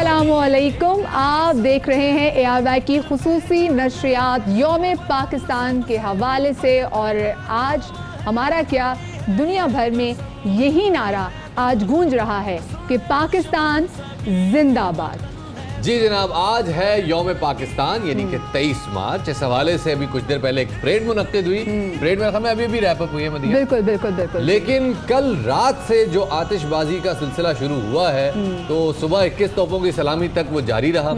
अस्सलामुअलैकुम। आप देख रहे हैं ARY की खुसूसी नशरियात यौम पाकिस्तान के हवाले से, और आज हमारा क्या दुनिया भर में यही नारा आज गूंज रहा है कि पाकिस्तान जिंदाबाद। जी जनाब, आज है यौम पाकिस्तान यानी कि 23 मार्च। इस हवाले से अभी कुछ देर पहले एक परेड मुनक्किद हुई। परेड में हमें अभी भी रैप अप हुई है मदीना। बिल्कुल बिल्कुल बिल्कुल। लेकिन कल रात से जो आतिशबाजी का सिलसिला शुरू हुआ है तो सुबह 21 तोपों की सलामी तक वो जारी रहा।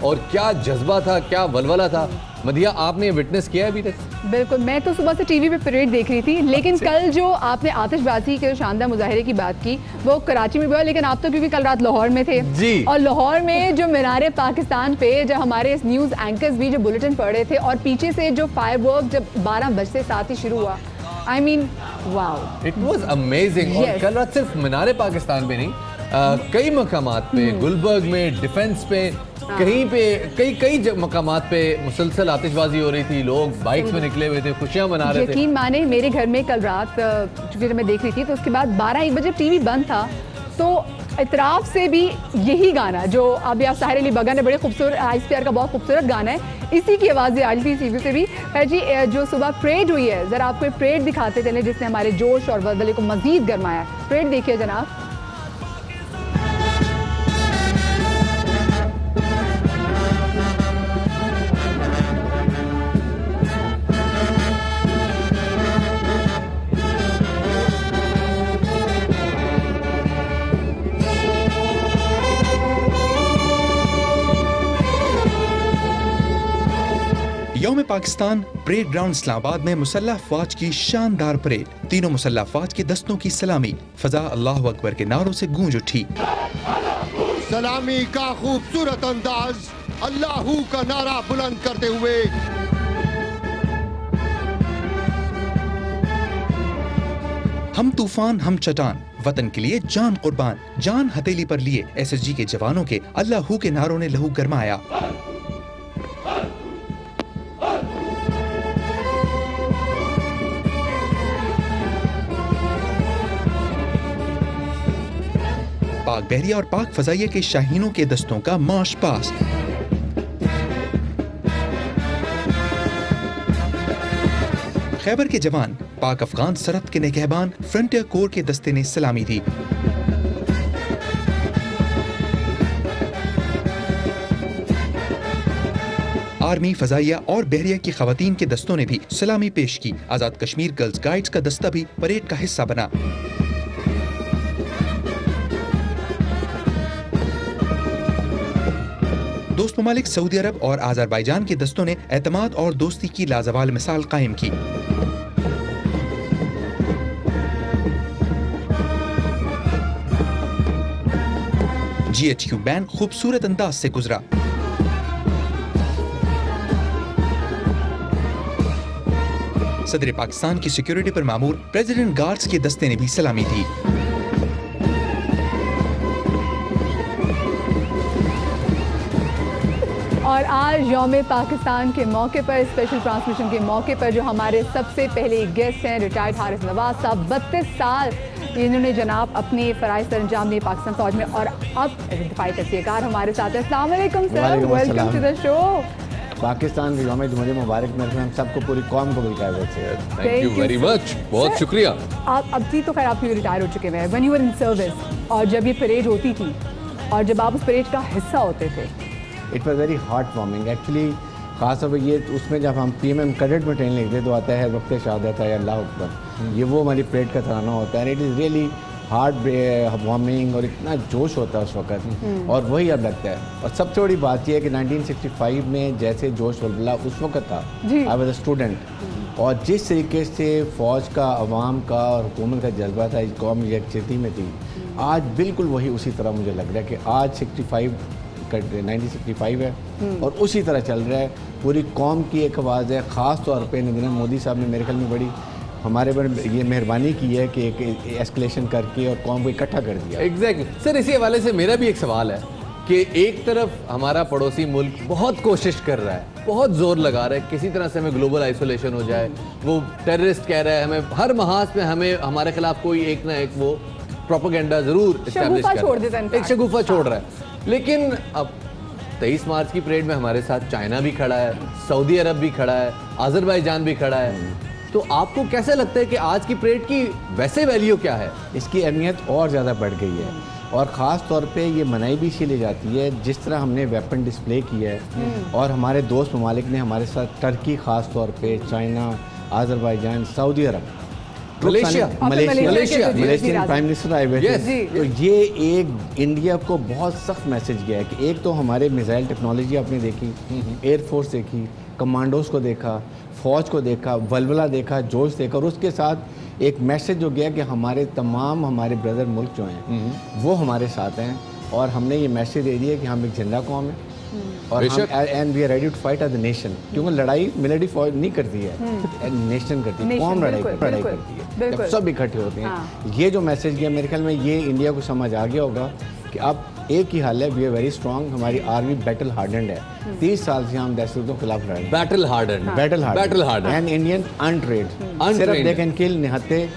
और क्या जज्बा था, क्या वलवला था मदिया, आपने विटनेस किया है अभी तक? बिल्कुल, मैं तो सुबह से टीवी पे परेड देख रही थी, लेकिन कल जो आपने आतिशबाजी के शानदार मुजाहिरे की बात की वो कराची में भी हुआ, लेकिन आप तो क्योंकि कल रात लाहौर में थे जी। और लाहौर में जो मीनारे पाकिस्तान पे जब हमारे न्यूज़ एंकर्स भी जो बुलेटिन पढ़ रहे थे और पीछे से जो फायरवर्क जब 12 बजे साथ ही शुरू हुआ, I mean wow, it was amazing. और कल रात सिर्फ मीनारे पाकिस्तान पे नहीं, कई मकामात पे, गुलबर्ग में, डिफेंस पे, कहीं पे कई मकामात पे मुसलसल आतिशबाजी हो रही थी। लोग बाइक्स में निकले हुए थे, खुशियां मना रहे थे। यकीन माने मेरे घर में कल रात चूंकि जब मैं देख रही थी तो उसके बाद 12-1 बजे टीवी बंद था तो इतराफ से भी यही गाना जो अभी आप साहिर अली बगा ने बड़े खूबसूरत ICPR का बहुत खूबसूरत गाना है, इसी की आवाज़ें आ रही थी सीवी से भी। है जी, जो सुबह परेड हुई है, ज़रा आपको परेड दिखाते चले जिसने हमारे जोश और वलवले को मज़ीद गरमाया। परेड देखिए जनाब। यौम पाकिस्तान परेड ग्राउंड इस्लामाबाद में मुसल्लह फौज की शानदार परेड, तीनों मुसल्लह फौज के दस्तों की सलामी, फजा अल्लाहु अकबर के नारों से गूंज उठी। सलामी का खूबसूरत अंदाज, अल्लाहू का नारा बुलंद करते हुए हम तूफान हम चट्टान, वतन के लिए जान कुर्बान, जान हथेली पर लिए SSG के जवानों के अल्लाहू के नारों ने लहू गरमाया। पाक बहरिया और पाक फजाइया के शाहीनों के दस्तों का मार्च पास्ट। खैबर के जवान, पाक अफगान सरहद के निगहबान फ्रंटियर कोर के दस्ते ने सलामी दी। आर्मी, फजाइया और बहरिया की खवातीन के दस्तों ने भी सलामी पेश की। आजाद कश्मीर गर्ल्स गाइड्स का दस्ता भी परेड का हिस्सा बना। दोस्त ममालिक सऊदी अरब और अज़रबैजान के दस्तों ने एतमाद और दोस्ती की लाजवाल मिसाल कायम की। GHQ बैंड खूबसूरत अंदाज से गुजरा। सदर पाकिस्तान की सिक्योरिटी पर मामूर प्रेसिडेंट गार्ड्स के दस्ते ने भी सलामी दी। और आज यौम पाकिस्तान के मौके पर, स्पेशल ट्रांसमिशन के मौके पर, जो हमारे सबसे पहले गेस्ट हैं रिटायर्ड हारिस नवाज साहब, 32 साल इन्होंने जनाब अपने फ़राइज़ सर अंजाम दिए पाकिस्तान फौज में और अब दिफाई तस्वीरकार हमारे साथ हैं। अस्सलाम वालेकुम sir, welcome to the show. Pakistan की यौम जुमहूरियत मुबारक मेरे हम सबको, पूरी कौम को मिलकर है। थैंक यू वेरी मच, बहुत शुक्रिया। आप अब भी तो खैर आप रिटायर हो चुके हैं, when you were in service, और जब ये परेड होती थी और जब आप उस परेड का हिस्सा होते थे, it was very heart warming actually. खासतौर पर ये उसमें जब हम PMM कैडेट में ट्रेनिंग लेते तो आता है वक्त शहादत है अल्लाह अकबर, ये वो हमारी परेड का तराना होता है। It is really heart warming और इतना जोश होता है उस वक्त, और वही अब लगता है। और सबसे बड़ी बात यह है कि 1965 में जैसे जोश वलवला उस वक्त था, आई वाज अ स्टूडेंट, और जिस तरीके से फ़ौज का, अवाम का और हुकूमत का जज्बा था, कौम यकजहती में थी, आज बिल्कुल वही उसी तरह मुझे लग रहा है कि आज 1965 है और उसी तरह चल रहा है। पूरी कौम की एक आवाज़ है। ख़ास तौर पे नरेंद्र मोदी साहब ने मेरे ख्याल में बड़ी हमारे पर ये मेहरबानी की है कि एक एस्केलेशन करके और कौम को इकट्ठा कर दिया। एग्जैक्टली सर, इसी हवाले से मेरा भी एक सवाल है कि एक तरफ हमारा पड़ोसी मुल्क बहुत कोशिश कर रहा है, बहुत जोर लगा रहा है किसी तरह से हमें ग्लोबल आइसोलेशन हो जाए, वो टेररिस्ट कह रहा है, हमें हर महाज पे हमें हमारे खिलाफ कोई एक ना एक वो प्रोपेगेंडा जरूर एस्टैब्लिश शगुफा कर छोड़ रहा देता है, है, in एक fact। शगुफा छोड़ रहा है। लेकिन अब 23 मार्च की परेड में हमारे साथ चाइना भी खड़ा है, सऊदी अरब भी खड़ा है, आज़रबाईजान भी खड़ा है, तो आपको कैसे लगता है कि आज की परेड की वैसे वैल्यू क्या है? इसकी अहमियत और ज़्यादा बढ़ गई है, और ख़ास तौर पे ये मनाई भी इसीलिए जाती है जिस तरह हमने वेपन डिस्प्ले किया है, और हमारे दोस्त ममालिक ने हमारे साथ टर्की ख़ास तौर पे, चाइना, आज़रबाईजान, सऊदी अरब, मलेशिया मलेशियन प्राइम मिनिस्टर आए हुए Yes, थे। तो ये एक इंडिया को बहुत सख्त मैसेज गया है कि एक तो हमारे मिसाइल टेक्नोलॉजी आपने देखी, एयरफोर्स देखी, कमांडोज को देखा, फ़ौज को देखा, वलवला देखा, जोश देखा, और उसके साथ एक मैसेज जो गया कि हमारे ब्रदर मुल्क जो हैं वो हमारे साथ हैं, और हमने ये मैसेज दे दिया कि हम एक जिंदा कौम है, और हम and we are ready to fight as a nation, क्योंकि लड़ाई मिलिट्री फौज नहीं करती है, नेशन करती है, कौम लड़ाई करती है जब सब इकट्ठे होते हैं। ये जो मैसेज गया मेरे ख्याल में ये इंडिया को समझ आ गया होगा कि अब एक ही हाल है, वी आर वेरी स्ट्रॉन्ग, हमारी आर्मी बैटल हार्डेंड है, 30 साल से हम दहशतों के खिलाफ लड़ रहे हैं, बैटल हार्डन एंड इंडियन अनट्रेड, सिर्फ दे कैन किल, निहत्ते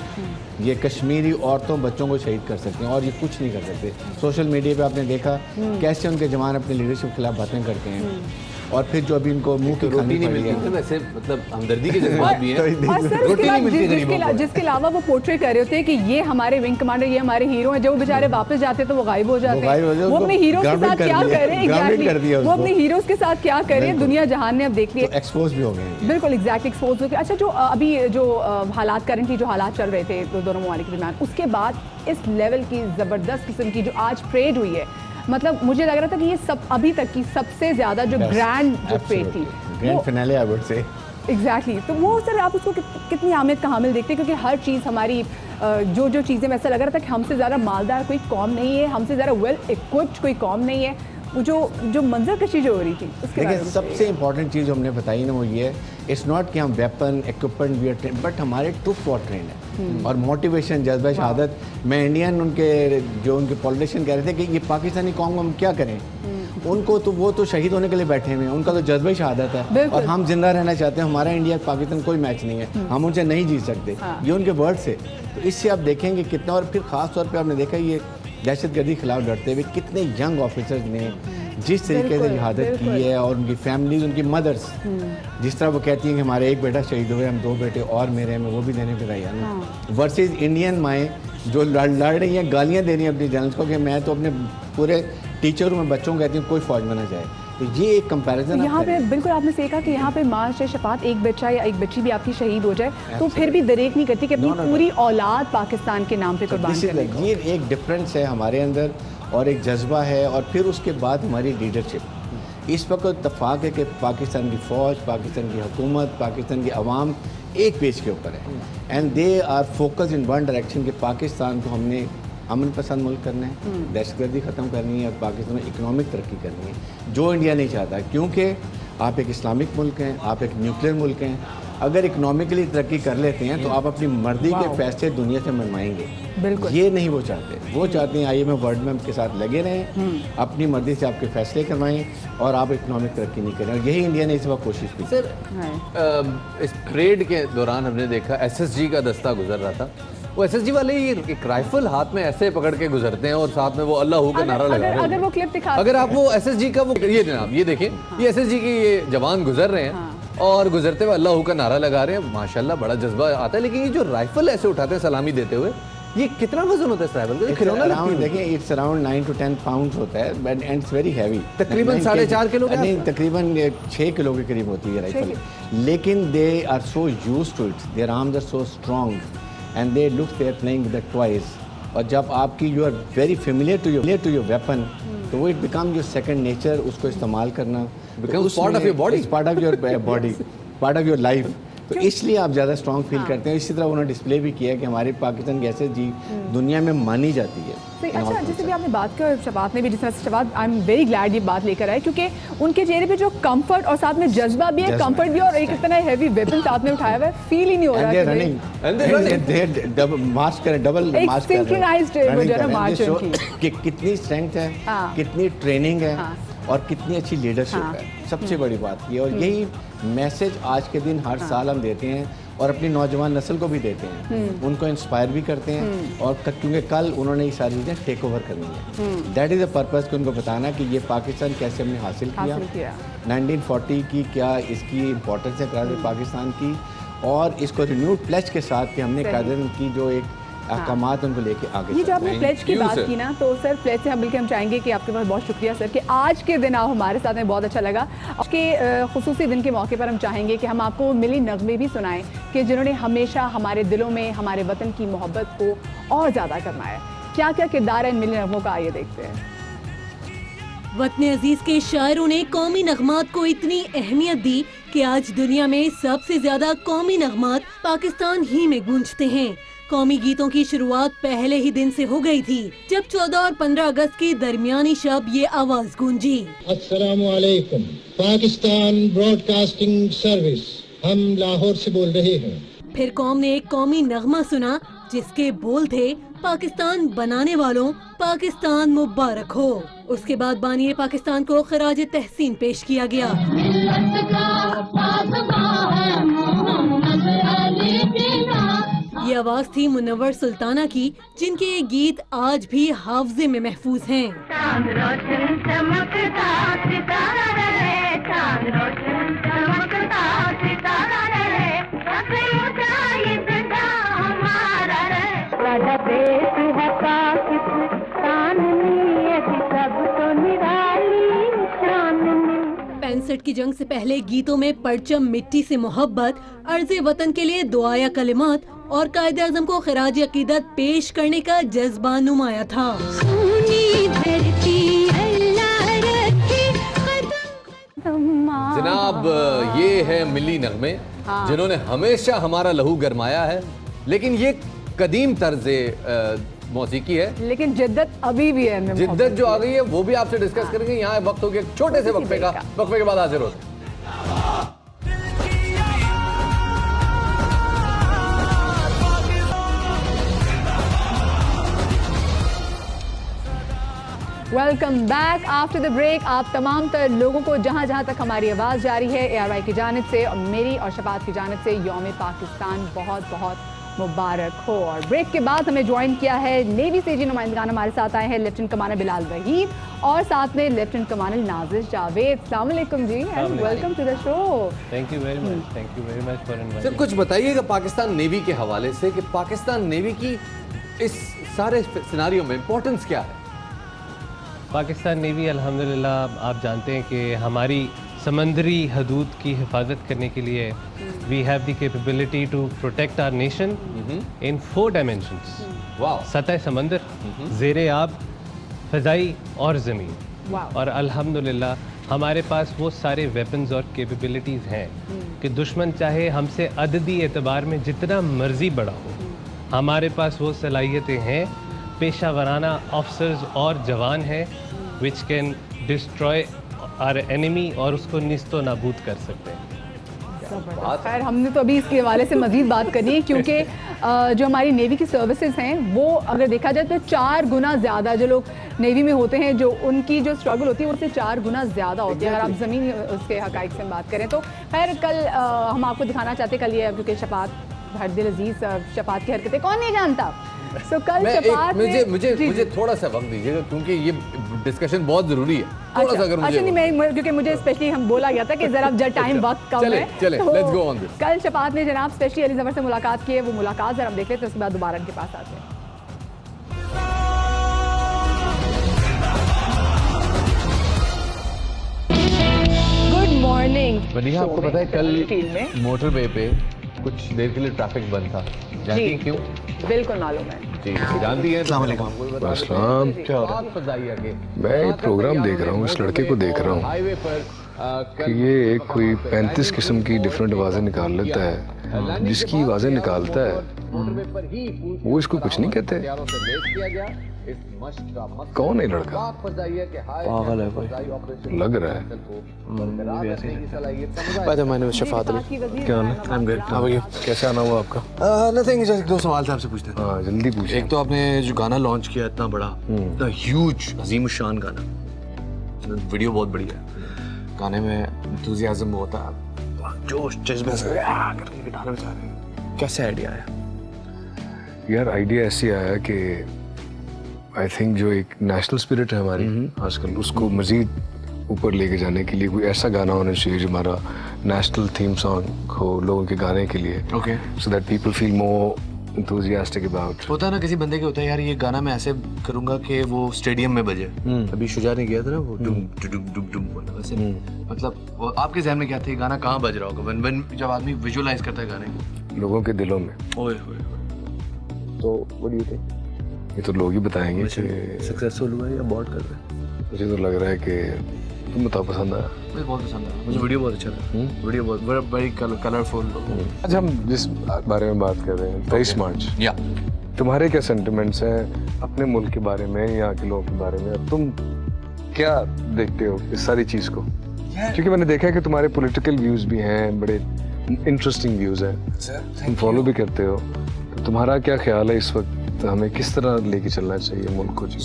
ये कश्मीरी औरतों बच्चों को शहीद कर सकते हैं, और ये कुछ नहीं कर सकते। सोशल मीडिया पे आपने देखा कैसे उनके जवान अपने लीडरशिप के खिलाफ बातें करते हैं, और फिर जो अभी इनको मुंह की रोटी खानी नहीं पड़ी मिलती है। है, वैसे मतलब हमदर्दी के जज्बात भी हैं। और सर रोटी उसके नहीं बाद मिलती गरीबों को। जिसके अलावा वो पोर्ट्रे कर रहे होते हैं कि ये हमारे विंग कमांडर, ये हमारे हीरो हैं, जब वो बेचारे वापस जाते हैं तो वो गायब हो जाते हैं। वो अपने हीरोज के साथ क्या कर रहे हैं, एग्जैक्टली वो अपने हीरोज के साथ क्या कर रहे हैं, दुनिया जहान ने अब देख लिया, एक्सपोज भी हो गए हैं। बिल्कुल एग्जैक्टली एक्सपोज हो गया। अच्छा, जो अभी जो हालात करंटली जो हालात चल रहे थे दोनों ममालिक के दरमियान, उसके बाद इस लेवल की ज़बरदस्त किस्म की जो आज परेड हुई है, मतलब मुझे लग रहा था कि ये सब अभी तक की सबसे ज़्यादा जो ग्रैंड जो परेड थी, grand finale I would say. Exactly तो वो सर आप उसको कितनी अहमियत का हामिल देखते हैं, क्योंकि हर चीज़ हमारी जो चीज़ें वैसा लग रहा था कि हमसे ज़्यादा मालदार कोई कौम नहीं है, हमसे ज़्यादा वेल इक्विप्ड कोई कौम नहीं है, वो जो मंजर कशी जो हो रही थी उसके बारे देखिए में सबसे इंपॉर्टेंट चीज़ हमने बताई ना वो ये है, इट्स नॉट कि हम weapon equipment we are train, but हमारे ट्रूप फॉर ट्रेन है, और मोटिवेशन, जज्बा शहादत। मैं इंडियन उनके पॉलिटिशियन कह रहे थे कि ये पाकिस्तानी कौम हम क्या करें, उनको तो वो तो शहीद होने के लिए बैठे हुए हैं, उनका तो जज्बा ही शहादत है, और हम जिंदा रहना चाहते हैं। हमारा इंडिया पाकिस्तान कोई मैच नहीं है, हम उनसे नहीं जीत सकते, ये उनके वर्ड से। तो इससे आप देखेंगे कितना, और फिर ख़ास तौर पे आपने देखा ये दहशतगर्दी के खिलाफ लड़ते हुए कितने यंग ऑफिसर्स ने जिस तरीके से शहादत की है, और उनकी फैमिलीज, उनकी मदर्स जिस तरह वो कहती हैं कि हमारे एक बेटा शहीद हुए, हम 2 बेटे और मेरे हैं, मैं वो भी देने पे तैयार हूँ, वर्सेस इंडियन माएँ जो लड़ रही हैं, गालियाँ दे रही हैं अपनी जनरल्स को कि मैं तो अपने पूरे टीचर हूँ, मैं बच्चों को कहती हूँ कोई फौज में ना जाए। तो ये एक कंपैरिजन यहाँ पे बिल्कुल आपने सही कहा कि यहाँ पे माँ से शफात, एक बच्चा या एक बच्ची भी आपकी शहीद हो जाए तो फिर भी दरेक नहीं करती कि अपनी पूरी औलाद पाकिस्तान के नाम पे कुर्बान करने को। ये एक डिफरेंस है हमारे अंदर, और एक जज्बा है, और फिर उसके बाद हमारी लीडरशिप। इस वक्त इत्तफाक है कि पाकिस्तान की फ़ौज, पाकिस्तान की हुकूमत, पाकिस्तान की आवाम एक पेज के ऊपर है, and they are focus in one direction कि पाकिस्तान को हमने अमन पसंद मुल्क करना है, दहशतगर्दी ख़त्म करनी है, और पाकिस्तान में इकनॉमिक तरक्की करनी है, जो इंडिया नहीं चाहता, क्योंकि आप एक इस्लामिक मुल्क हैं, आप एक न्यूक्लियर मुल्क हैं। अगर इकोनॉमिकली तरक्की कर लेते हैं तो आप अपनी मर्जी के फैसले दुनिया से मनवाएंगे, बिल्कुल ये नहीं वो चाहते। वो चाहते हैं IMF वर्ल्ड में के साथ लगे रहें, अपनी मर्जी से आपके फैसले करवाएं, और आप इकोनॉमिक तरक्की नहीं करें, और यही इंडिया ने इस वक्त कोशिश की। सर इस परेड के दौरान हमने देखा SSG का दस्ता गुजर रहा था, वो SSG वाले ये एक राइफल हाथ में ऐसे पकड़ के गुजरते हैं, और साथ में वो अल्लाह का नारा लगा रहे हैं। अगर वो क्लिप दिखा, अगर आप वो SSG का वो ये जनाब ये देखें, ये SSG के ये जवान गुजर रहे हैं, और गुजरते हुए अल्लाह का नारा लगा रहे हैं, माशाल्लाह बड़ा जज्बा आता है। लेकिन ये जो राइफल ऐसे उठाते हैं सलामी देते हुए, ये कितना वजन होता है इस राइफल का? खिलौना लगता है। देखिए इट्स अराउंड 9 to 10 पाउंड होता है, but and it's very heavy, तकरीबन 4.5 किलो का, नहीं तकरीबन 6 किलो के करीब होती है राइफल। लेकिन they are so used to it, their arms are so strong, and they look they are playing with the toys. और जब आपकी you are very familiar to your weapon, तो वो it become your second nature, उसको इस्तेमाल करना becomes part of your body, part of your body, part of your life. तो इसलिए आप ज़्यादा स्ट्रॉन्ग फील करते हैं। इसी तरह उन्होंने डिस्प्ले भी किया कि हमारे पाकिस्तान की SSG दुनिया में मानी जाती है। अच्छा, जैसे भी आपने बात की, शबात ने भी, जिस तरह से शबात, आई एम वेरी ग्लैड ये बात लेकर आए, क्योंकि उनके चेहरे पे जो कंफर्ट और साथ में जज्बा भी है, कंफर्ट भी, और एक इतना हैवी वेपन साथ में उठाया हुआ है, फील ही नहीं हो रहा है मार्च करें, डबल मार्च कि कितनी स्ट्रेंथ है, कितनी ट्रेनिंग है, और कितनी अच्छी लीडरशिप है। सबसे बड़ी बात ये, और यही मैसेज आज के दिन हर साल हम देते हैं, और अपनी नौजवान नस्ल को भी देते हैं, उनको इंस्पायर भी करते हैं। और क्योंकि कल उन्होंने ये सारी चीज़ें टेक ओवर करनी है, दैट इज़ द पर्पज़ कि उनको बताना कि ये पाकिस्तान कैसे हमने हासिल किया, 1940 की क्या इसकी इम्पोर्टेंस है क़यादत पाकिस्तान की, और इसको रिन्यूड प्लेज के साथ कि हमने क़यादत की जो एक अहकामात उनको लेके आगे। ये जो आपने प्लेज की बात की ना, तो सर प्लेज से हम बिल्कुल हम चाहेंगे कि आपके पास बहुत शुक्रिया सर कि आज के दिन आप हमारे साथ में, बहुत अच्छा लगा। आज के खुसूसी दिन के मौके पर हम चाहेंगे कि हम आपको मिली नगमे भी सुनाएं कि जिन्होंने हमेशा हमारे दिलों में हमारे वतन की मोहब्बत को और ज़्यादा करना है। क्या क्या किरदार है इन मिली नगमों का, आइए देखते हैं। वतन अजीज के शायरों ने कौमी नगमात को इतनी अहमियत दी कि आज दुनिया में सबसे ज्यादा कौमी नगमात पाकिस्तान ही में गूंजते हैं। कौमी गीतों की शुरुआत पहले ही दिन से हो गई थी जब 14 और 15 अगस्त की दरमियानी शब ये आवाज गूंजी। अस्सलामु अलैकुम, पाकिस्तान ब्रॉडकास्टिंग सर्विस, हम लाहौर से बोल रहे हैं। फिर कौम ने एक कौमी नगमा सुना जिसके बोल थे, पाकिस्तान बनाने वालों पाकिस्तान मुबारक हो। उसके बाद बानी पाकिस्तान को खराज तहसीन पेश किया गया। ये आवाज थी मुनव्वर सुल्ताना की, जिनके ये गीत आज भी हाफजे में महफूज हैं। की जंग से पहले गीतों में परचम, मिट्टी से मोहब्बत, अर्ज़े वतन के लिए दुआया कलिमात और कायदे आज़म को खिराज अकीदत पेश करने का जज्बा नुमाया था। जनाब, ये है मिली नगमे जिन्होंने हमेशा हमारा लहू गरमाया है, लेकिन ये कदीम तर्ज़े मौसीकी है, लेकिन जिद्दत अभी भी है। जिद्दत जो आ गई है वो भी आपसे डिस्कस करेंगे। यहाँ वक्त हो गया छोटे से वक्फे का, वक्फे के बाद हाजिर होते हैं। Welcome back after the break. आप तमाम तर लोगों को जहाँ जहाँ तक हमारी आवाज़ जारी है ARY की जानिब से और मेरी और शफात की जानिब से यौम पाकिस्तान बहुत बहुत मुबारक हो। और ब्रेक के बाद हमें ज्वाइन किया है नेवी से जी नुमाइंदगान हमारे साथ आए हैं लेफ्टिनेंट कमांडर बिलाल वहीद और साथ में लेफ्टिनेंट कमांडर नाजिर जावेद। अस्सलाम वालेकुम ji and welcome to the show. Thank you very much, thank you very much for inviting. Sir, कुछ बताइएगा पाकिस्तान नेवी के हवाले से कि पाकिस्तान नेवी की इस सारे सिनारियो में इंपॉर्टेंस क्या है? पाकिस्तान नेवी अल्हम्दुलिल्लाह आप जानते हैं कि हमारी समंदरी हदूद की हिफाजत करने के लिए we have the capability to protect our nation in 4 dimensions. सतह समंदर, ज़ेरे आब, फ़ज़ाई और ज़मीन। और अल्हम्दुलिल्लाह हमारे पास वो सारे वेपन्स और कैपेबिलिटीज़ हैं कि दुश्मन चाहे हमसे अददी एतबार में जितना मर्जी बड़ा हो, हमारे पास वो सलाहियतें हैं, पेशा वराना ऑफिसर्स और जवान हैं which can destroy our enemy और उसको निस्तो नाबूद कर सकते हैं। खैर, हमने तो अभी इसके हवाले से मज़ीद बात करनी है क्योंकि जो हमारी नेवी की सर्विसेज हैं वो अगर देखा जाए तो 4 गुना ज़्यादा जो लोग नेवी में होते हैं, जो उनकी जो स्ट्रगल होती है उससे 4 गुना ज़्यादा होती है अगर आप ज़मीनी उसके हक़ाइक़ से बात करें तो। खैर, कल हम आपको दिखाना चाहते कल ये क्योंकि शफात हरदिल अजीज़ शफात की हरकतें कौन नहीं जानता। कल शफात मुझे थोड़ा सा वक्त दीजिएगा क्योंकि ये डिस्कशन बहुत जरूरी है। थोड़ा सा अगर मुझे नहीं, मैं क्योंकि मुझे स्पेशली हम बोला गया था कि जरा जब टाइम वक्त कम है चले लेट्स गो ऑन दिस। कल शफात ने जनाब स्पेशली अली ज़फर से मुलाकात की है, वो मुलाकात जरा हम देख लेते हैं, उसके बाद दोबारा इनके पास आते हैं। Good morning. बनिया, आपको पता है कल मोटरवे पे कुछ देर के लिए ट्रैफिक बंद था, जानती हैं क्यों? बिल्कुल मालूम है जी, जानती हैं। अस्सलाम क्या हो रहा है? मैं ये प्रोग्राम देख रहा हूँ, इस लड़के को देख रहा हूँ हाईवे पर कि ये एक कोई 35 किस्म की डिफरेंट आवाज़ें निकाल लेता है। जिसकी आवाज़ें निकालता है वो इसको कुछ नहीं कहते। कौन है लड़का? पागल है कोई, लग रहा है। मैंने शफात अली। क्या हाल है? I am good, how are you? कैसे आना हुआ आपका? नथिंग, जस्ट 2 सवाल से आपसे पूछते हैं। हाँ, जल्दी पूछिए। एक तो आपने जो गाना लॉन्च किया इतना बड़ा, इतना ह्यूज अजीम शान गाना, वीडियो बहुत बढ़िया है, गाने में एंथुसियाज्म बहुत है, जोश जज्बे से गिटार बजा रहे हैं, कैसे आइडिया आया? यार आइडिया ऐसे आया कि आई थिंक जो एक नेशनल स्पिरिट है हमारी आजकल, उसको मज़ीद ऊपर लेके जाने के लिए कोई ऐसा गाना होना चाहिए जो हमारा नेशनल थीम सॉन्ग हो लोगों के गाने के लिए, okay, so that people feel more enthusiastic about. होता है ना किसी बंदे के होता है यार ये गाना मैं ऐसे करूंगा कि वो स्टेडियम में बजे। अभी शुजा ने किया था ना वो डुम डुम डुम डुम वाला, वैसे मतलब वो आपके ज़हन में क्या था, ये गाना कहाँ बज रहा होगा when जब आदमी विजुअलाइज करता है गाने को लोगों के दिलों में? ओए होए, तो व्हाट डू यू थिंक? ये तो लोग ही बताएंगे कि सक्सेसफुल हुआ है या बॉट कर रहे हैं। मुझे तो लग रहा है कि तुम बताओ पसंद आया? मुझे बहुत पसंद आया, मुझे वीडियो बहुत अच्छा लगा, वीडियो बहुत बड़ी कलरफुल। आज हम जिस बारे में बात कर रहे हैं 23 मार्च, या तुम्हारे क्या सेंटिमेंट्स हैं अपने मुल्क के बारे में, यहाँ के लोगों के बारे में? तुम क्या देखते हो इस सारी चीज़ को? क्योंकि मैंने देखा है कि तुम्हारे पॉलिटिकल व्यूज़ भी हैं, बड़े इंटरेस्टिंग व्यूज़ हैं, तुम फॉलो भी करते हो, तो तुम्हारा क्या ख्याल है इस वक्त हमें किस तरह लेके चलना चाहिए मुल्क को? जी,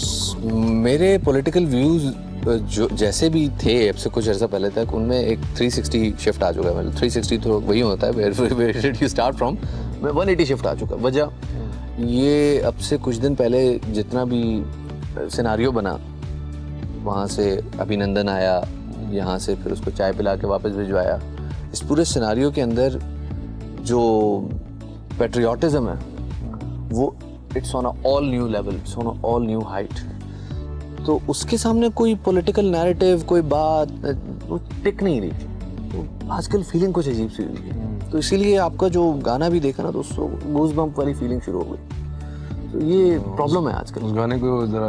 मेरे पॉलिटिकल व्यूज़ जो जैसे भी थे अब से कुछ अर्सा पहले तक, उनमें एक 360 शिफ्ट आ चुका है। मतलब 360 तो वही होता है where did you start from, मैं 180 शिफ्ट आ चुका है। वजह ये अब से कुछ दिन पहले जितना भी सिनारियो बना, वहाँ से अभिनंदन आया, यहाँ से फिर उसको चाय पिला के वापस भिजवाया, इस पूरे सिनारियो के अंदर जो पेट्रियाटिज़म है वो it's on a all new level, it's on a all new height. तो उसके सामने कोई पॉलिटिकल नैरेटिव, कोई बात वो टिक नहीं रही। तो आजकल फीलिंग कुछ अजीब सी हुई है, तो इसीलिए आपका जो गाना भी देखा ना तो उसको गूज़ बम्प वाली फीलिंग शुरू हो गई। तो ये प्रॉब्लम है आजकल। उस गाने को ज़रा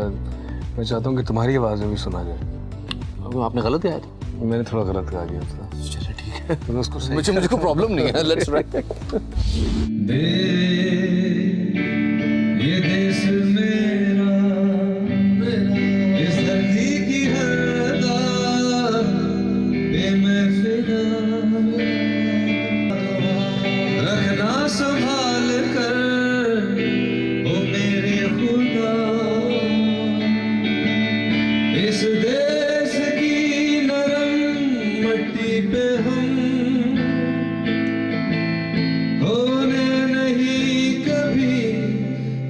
मैं चाहता हूँ कि तुम्हारी आवाज़ में भी सुना जाए। अब आपने गलत गाया था? मैंने थोड़ा गलत गा दिया था। चलो ठीक है, तो उसको मुझे कोई प्रॉब्लम नहीं है, लेट्स राइट। ये देश मेरा, इस धरती की हर अदा पे मैं फिदा, रखना संभाल कर ओ मेरे खुदा, इस देश की नरम मट्टी पे हम होने नहीं कभी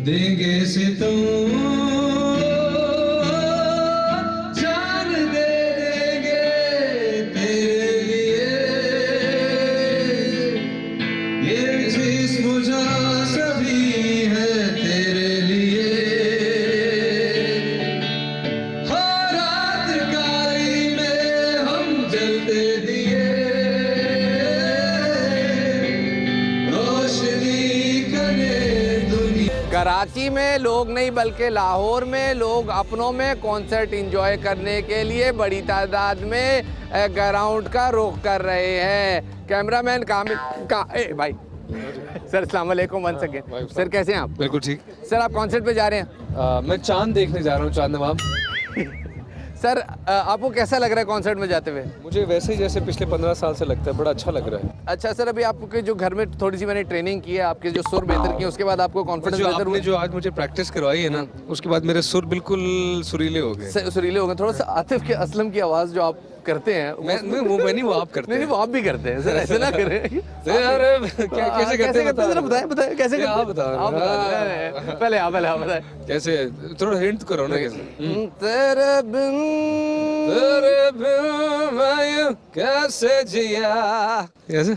देंगे सितम, जान दे देंगे तेरे लिए, ये जिस्म जान सभी है तेरे लिए, हर रात कारी में हम जलते दिए, रोशनी करे दुनिया। कराची में लोग नहीं बल्कि लाहौर में लोग अपनों में कॉन्सर्ट एंजॉय करने के लिए बड़ी तादाद में ग्राउंड का रुख कर रहे हैं। कैमरामैन कामिल भाई सर, अस्सलाम वालेकुम वंस अगेन। सर कैसे हैं आप? बिल्कुल ठीक। सर आप कॉन्सर्ट पे जा रहे हैं? मैं चांद देखने जा रहा हूँ, चांद नवाब। सर आपको कैसा लग रहा है कॉन्सर्ट में जाते हुए? मुझे वैसे ही जैसे पिछले 15 साल से लगता है, बड़ा अच्छा लग रहा है। अच्छा सर, अभी आपके जो घर में थोड़ी सी मैंने ट्रेनिंग की है, आपके जो सुर बेहतर किए, उसके बाद आपको कॉन्फिडेंस बेहतर हुआ? जो आज मुझे प्रैक्टिस करवाई है ना, उसके बाद मेरे सुर बिल्कुल सुरीले हो गए। सुरीले हो गए। थोड़ा सा आतिफ के असलम की आवाज़ जो आप करते हैं, मैं नहीं, वो आप करते हैं। नहीं वो आप भी करते हैं सर, ऐसे ना करें। यार कैसे करते हैं? बताएं कैसे करते हैं? आप बताओ। पहले आप बताएं कैसे, थोड़ा हिंट करो ना कैसे। तेरे बिन मैं कैसे जिया, कैसे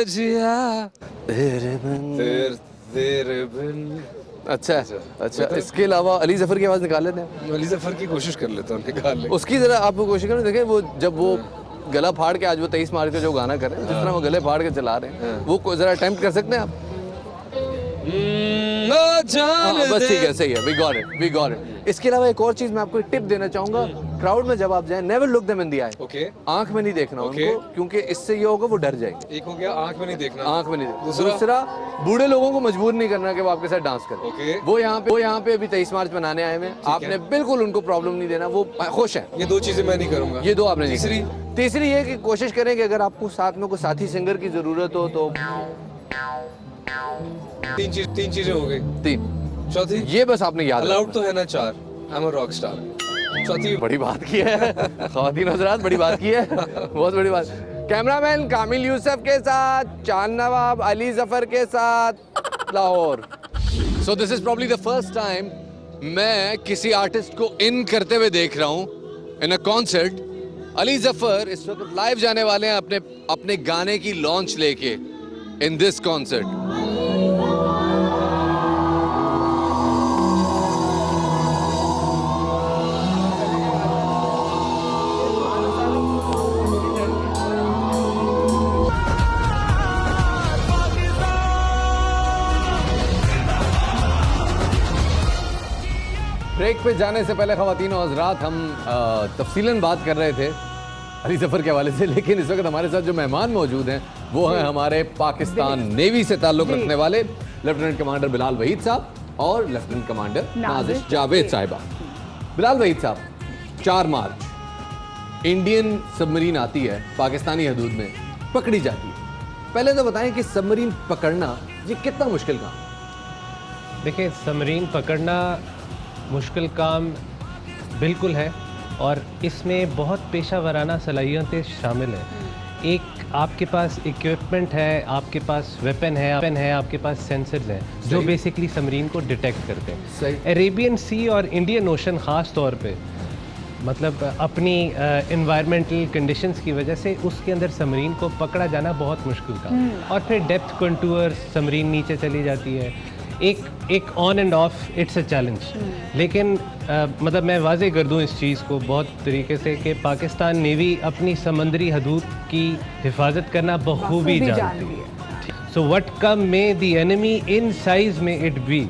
जिया तेरे बिन, तेरे बिन। अच्छा अच्छा, इसके अलावा अली जफर की आवाज़ निकाल लेते हैं? अली जफर की कोशिश कर लेता हूँ निकाल ले। उसकी जरा आप कोशिश करें, देखें वो जब वो गला फाड़ के, आज वो 23 मार्च का जो गाना कर रहे हैं, जिस तरह वो गले फाड़ के चला रहे हैं, वो जरा अटेम्प्ट कर सकते हैं आप? बस ठीक है, सही है, वी गॉट इट। इसके अलावा एक और चीज मैं आपको टिप देना चाहूंगा, क्राउड में जब आप जाएं, never look them in the I. Okay, आंख में नहीं देखना उनको, क्योंकि इससे ये होगा वो डर जाएंगे। एक हो गया आंख में नहीं देखना, आंख में नहीं देखना। दूसरा, बूढ़े लोगों को मजबूर नहीं करना कि वो आपके साथ डांस करें। ओके, वो यहाँ पे अभी 23 मार्च मनाने आए हैं, आपने बिल्कुल उनको प्रॉब्लम नहीं देना, वो खुश है। ये 2 चीजें मैं नहीं करूंगा। ये 2 आपने नहीं। तीसरी ये कि कोशिश करें कि अगर आपको साथ में कोई साथी सिंगर की जरूरत हो तो 3 चीजें हो गई। 3, चौथी ये बस आपने याद अलाउड तो है ना 4, I am a rock star. चौथी बड़ी बात की है ख्वातीन हज़रात, बड़ी बात की है, बहुत बड़ी बात। कैमरामैन कामिल यूसुफ के साथ चांद नवाब अली जफर के साथ Lahore. So this is probably the first time मैं किसी आर्टिस्ट को इन करते हुए देख रहा हूँ इन अ कॉन्सर्ट। अली जफर इस वक्त लाइव जाने वाले हैं अपने गाने की लॉन्च लेके इन दिस कॉन्सर्ट। ब्रेक पे जाने से पहले ख़वातीन और हज़रात हम तफसीलन बात कर रहे थे अली जफर के हवाले से, लेकिन इस वक्त हमारे साथ जो मेहमान मौजूद हैं वो हैं हमारे पाकिस्तान नेवी से ताल्लुक़ रखने वाले लेफ्टिनेंट कमांडर बिलाल वहीद साहब और लेफ्टिनेंट कमांडर नाज़िश जावेद साहिबा। बिलाल वहीद साहब, 4 मार्च इंडियन सबमरीन आती है पाकिस्तानी हदूद में, पकड़ी जाती है। पहले तो बताएं कि सबमरीन पकड़ना ये कितना मुश्किल काम? देखिए, सबमरीन पकड़ना मुश्किल काम बिल्कुल है और इसमें बहुत पेशा वराना सलाहियतें शामिल हैं। एक आपके पास इक्विपमेंट है, आपके पास वेपन है, आपके पास सेंसर्स हैं जो बेसिकली सबमरीन को डिटेक्ट करते हैं। अरेबियन सी और इंडियन ओशन ख़ास तौर पे मतलब अपनी इन्वायरमेंटल कंडीशंस की वजह से उसके अंदर सबमरीन को पकड़ा जाना बहुत मुश्किल काम। और फिर डेप्थ कंटूर, सबमरीन नीचे चली जाती है, एक on end of it's a challenge. लेकिन मतलब मैं वाज़ेह कर दूं इस चीज़ को बहुत तरीके से कि पाकिस्तान नेवी अपनी समंदरी हदूद की हिफाजत करना बखूबी जानती है। So what come may the enemy in size may it be,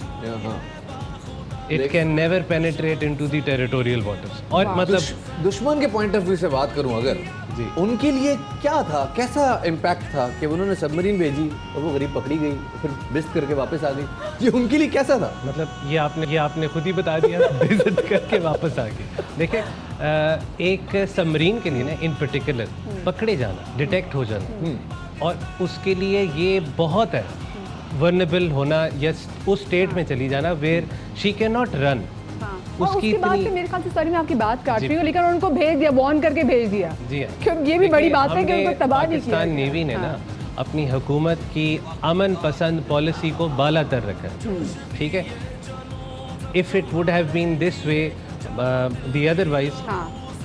it can never penetrate into the territorial waters. और मतलब दुश्मन के पॉइंट ऑफ व्यू से बात करूं अगर, उनके लिए क्या था, कैसा इम्पैक्ट था कि उन्होंने सबमरीन भेजी और वो गरीब पकड़ी गई, फिर विजिट करके वापस आ गई? ये उनके लिए कैसा था? मतलब ये आपने खुद ही बता दिया, विजिट करके वापस आ गई। देखिए, एक सबमरीन के लिए ना इन पर्टिकुलर पकड़े जाना, डिटेक्ट हो जाना, और उसके लिए ये बहुत है वर्नेबल होना या उस स्टेट में चली जाना where she can not run. उसकी बात से मेरे ख्याल से, सॉरी मैं आपकी बात काट रही हूँ, लेकिन उनको भेज दिया, वार्न करके भेज दिया। जी हाँ, क्योंकि ये भी बड़ी बात है कि उनको तबाह नहीं किया। पाकिस्तान नेवी ने ना अपनी हुकूमत की अमन पसंद पॉलिसी को बालातर रखा है, ठीक है। If it would have been this way the otherwise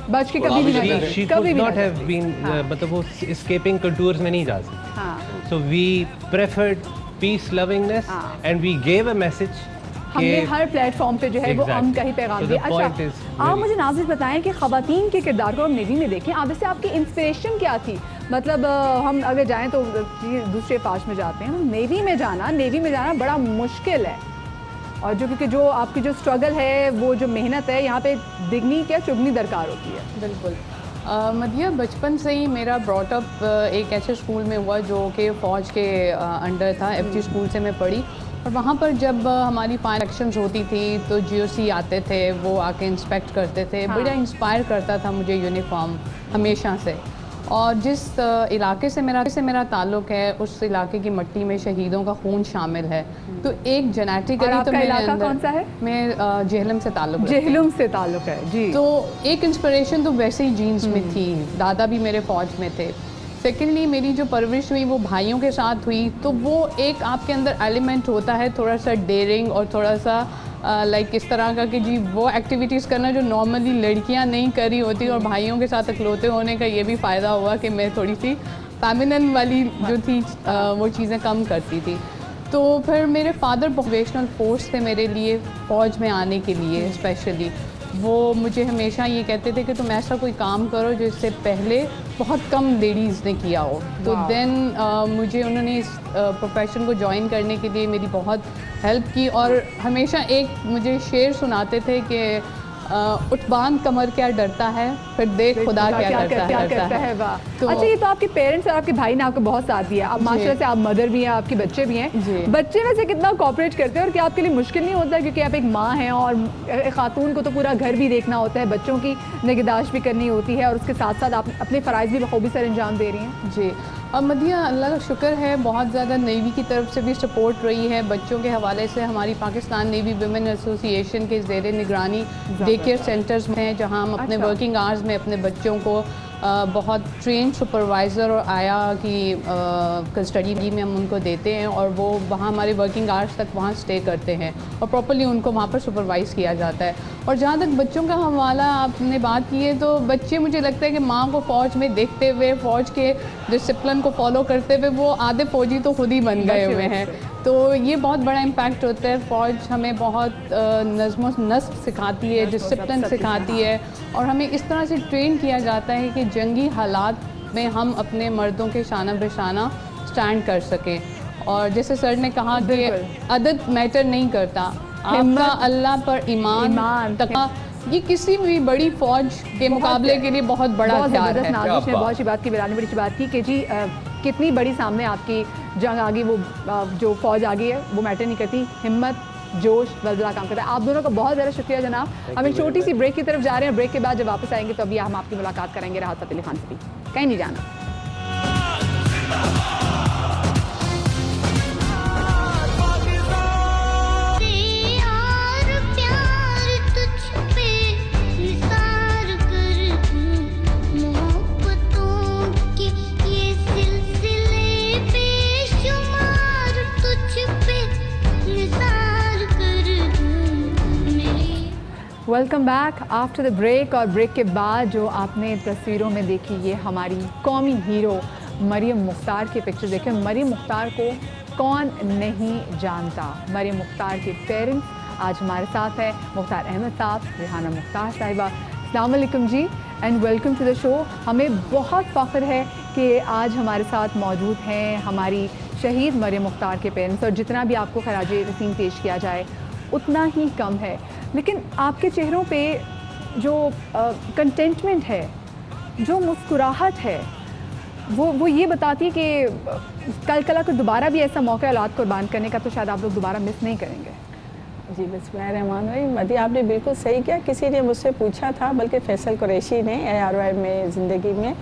बच के कभी नहीं, she could not have been, मतलब वो एस्केपिंग कंटूर्स में नहीं जा सकती। So we preferred peace lovingness and we gave a message. हमने हर प्लेटफॉर्म पे जो है वो अमन का ही पैगाम दिया। अच्छा, आप मुझे नाज़िश बताएं कि ख़वातीन के किरदार को हम नेवी में देखें, आप से आपकी इंस्पिरेशन क्या थी? मतलब हम अगर जाएं तो दूसरे पास में जाते हैं, नेवी में जाना बड़ा मुश्किल है, और जो क्योंकि जो आपकी जो स्ट्रगल है, वो जो मेहनत है, यहाँ पे दिगनी क्या चुगनी दरकार होती है। बिल्कुल। मदिया, बचपन से ही मेरा ब्रॉटअप एक ऐसे स्कूल में हुआ जो कि फ़ौज के अंडर था। FG स्कूल से मैं पढ़ी, और वहाँ पर जब हमारी फाइनल इलेक्शंस होती थी तो GOC आते थे, वो आके इंस्पेक्ट करते थे। बड़ा इंस्पायर करता था मुझे यूनिफॉर्म हमेशा से। और जिस इलाके से मेरा ताल्लुक़ है, उस इलाके की मिट्टी में शहीदों का खून शामिल है। तो एक जेनेटिकली तो मेरे अंदर, कौन सा है? मैं जेहलम से ताल्लुक़ है जी। तो एक इंस्पिरेशन तो वैसे ही जीन्स में थी, दादा भी मेरे फ़ौज में थे। सेकेंडली मेरी जो परवरिश हुई वो भाइयों के साथ हुई, तो वो एक आपके अंदर एलिमेंट होता है थोड़ा सा डेयरिंग और थोड़ा सा लाइक इस तरह का कि जी वो एक्टिविटीज़ करना जो नॉर्मली लड़कियां नहीं कर रही होती। और भाइयों के साथ इकलौते होने का ये भी फ़ायदा हुआ कि मैं थोड़ी सी फेमिनिन वाली जो थी वो चीज़ें कम करती थी। तो फिर मेरे फादर प्रोफेशनल फोर्स थे मेरे लिए, फ़ौज में आने के लिए स्पेशली। वो मुझे हमेशा ये कहते थे कि तुम ऐसा कोई काम करो जो इससे पहले बहुत कम लेडीज़ ने किया हो। तो देन मुझे उन्होंने इस प्रोफेशन को ज्वाइन करने के लिए मेरी बहुत हेल्प की, और हमेशा एक मुझे शेर सुनाते थे कि उठबान कमर क्या डरता है, फिर देख खुदा क्या करता है। तो अच्छा, ये तो आपके पेरेंट्स और आपके भाई ने आपको बहुत साथ दिया। अब माशाल्लाह से आप मदर भी हैं, आपके बच्चे भी हैं। बच्चे में से कितना कोऑपरेट करते हैं, और क्या आपके लिए मुश्किल नहीं होता? क्योंकि आप एक माँ हैं और खातून को तो पूरा घर भी देखना होता है, बच्चों की निगहदाश्त भी करनी होती है, और उसके साथ साथ आप अपने फ़राइज़ भी बखूबी सर अंजाम दे रही हैं। जी, अब मदिया अल्लाह का शुक्र है, बहुत ज़्यादा नेवी की तरफ से भी सपोर्ट रही है। बच्चों के हवाले से हमारी पाकिस्तान नेवी वुमेन एसोसिएशन के ज़ेरे निगरानी डे केयर सेंटर्स हैं, जहाँ हम अपने वर्किंग आवर्स में अपने बच्चों को बहुत ट्रेन सुपरवाइज़र और आया कि कस्टडी में हम उनको देते हैं और वो वहाँ हमारे वर्किंग आवर्स तक वहाँ स्टे करते हैं और प्रॉपर्ली उनको वहाँ पर सुपरवाइज़ किया जाता है। और जहाँ तक बच्चों का हवाला आपने बात की है, तो बच्चे मुझे लगता है कि माँ को फ़ौज में देखते हुए, फ़ौज के डिसिप्लिन को फॉलो करते हुए वो आधे फ़ौजी तो खुद ही बन गए हुए हैं। तो ये बहुत बड़ा इम्पैक्ट होता है। फ़ौज हमें बहुत नज़्म नस्ब सिखाती है, डिसिप्लिन सिखाती है और हमें इस तरह से ट्रेन किया जाता है कि जंगी हालात में हम अपने मर्दों के शाना बेशाना स्टैंड कर सकें। और जैसे सर ने कहा कि अदद मैटर नहीं करता, आपका अल्लाह पर ईमान तक ये किसी भी बड़ी फौज के मुकाबले के लिए बहुत बड़ा हथियार है। नाज़िश ने बहुत सी बात की, बिरानी बड़ी सी बात की कि जी कितनी बड़ी सामने आपकी जंग आ गई, वो जो फौज आ गई है वो मैटर नहीं करती, हिम्मत जोश बलबला काम करता है। आप दोनों का बहुत ज़्यादा शुक्रिया जनाब। हम एक छोटी सी ब्रेक की तरफ जा रहे हैं। ब्रेक के बाद जब वापस आएंगे तो अभी हम आपकी मुलाकात करेंगे राहत फ़तेह अली खान से भी। कहीं नहीं जाना। Welcome back after the break. और ब्रेक के बाद जो आपने तस्वीरों में देखी, ये हमारी कौमी हीरो मरियम मुख्तार की पिक्चर देखें। मरियम मुख्तार को कौन नहीं जानता। मरियम मुख्तार के पेरेंट्स आज हमारे साथ हैं, मुख्तार अहमद साहब, रिहाना मुख्तार साहिबा। अस्सलाम वालेकुम ji and welcome to the show. हमें बहुत फ़ख्र है कि आज हमारे साथ मौजूद हैं हमारी शहीद मरियम मुख्तार के पेरेंट्स। और जितना भी आपको खराज तहसीन पेश किया जाए उतना ही कम है, लेकिन आपके चेहरों पे जो कंटेंटमेंट है, जो मुस्कुराहट है, वो ये बताती है कि कल को दोबारा भी ऐसा मौका औलाद कुर्बान करने का तो शायद आप लोग दोबारा मिस नहीं करेंगे। जी बिस्मिल्लाहिर्रहमानिर्रहीम भाई, मदी आपने बिल्कुल सही किया। किसी ने मुझसे पूछा था, बल्कि फैसल कुरैशी ने ARY में ज़िंदगी में,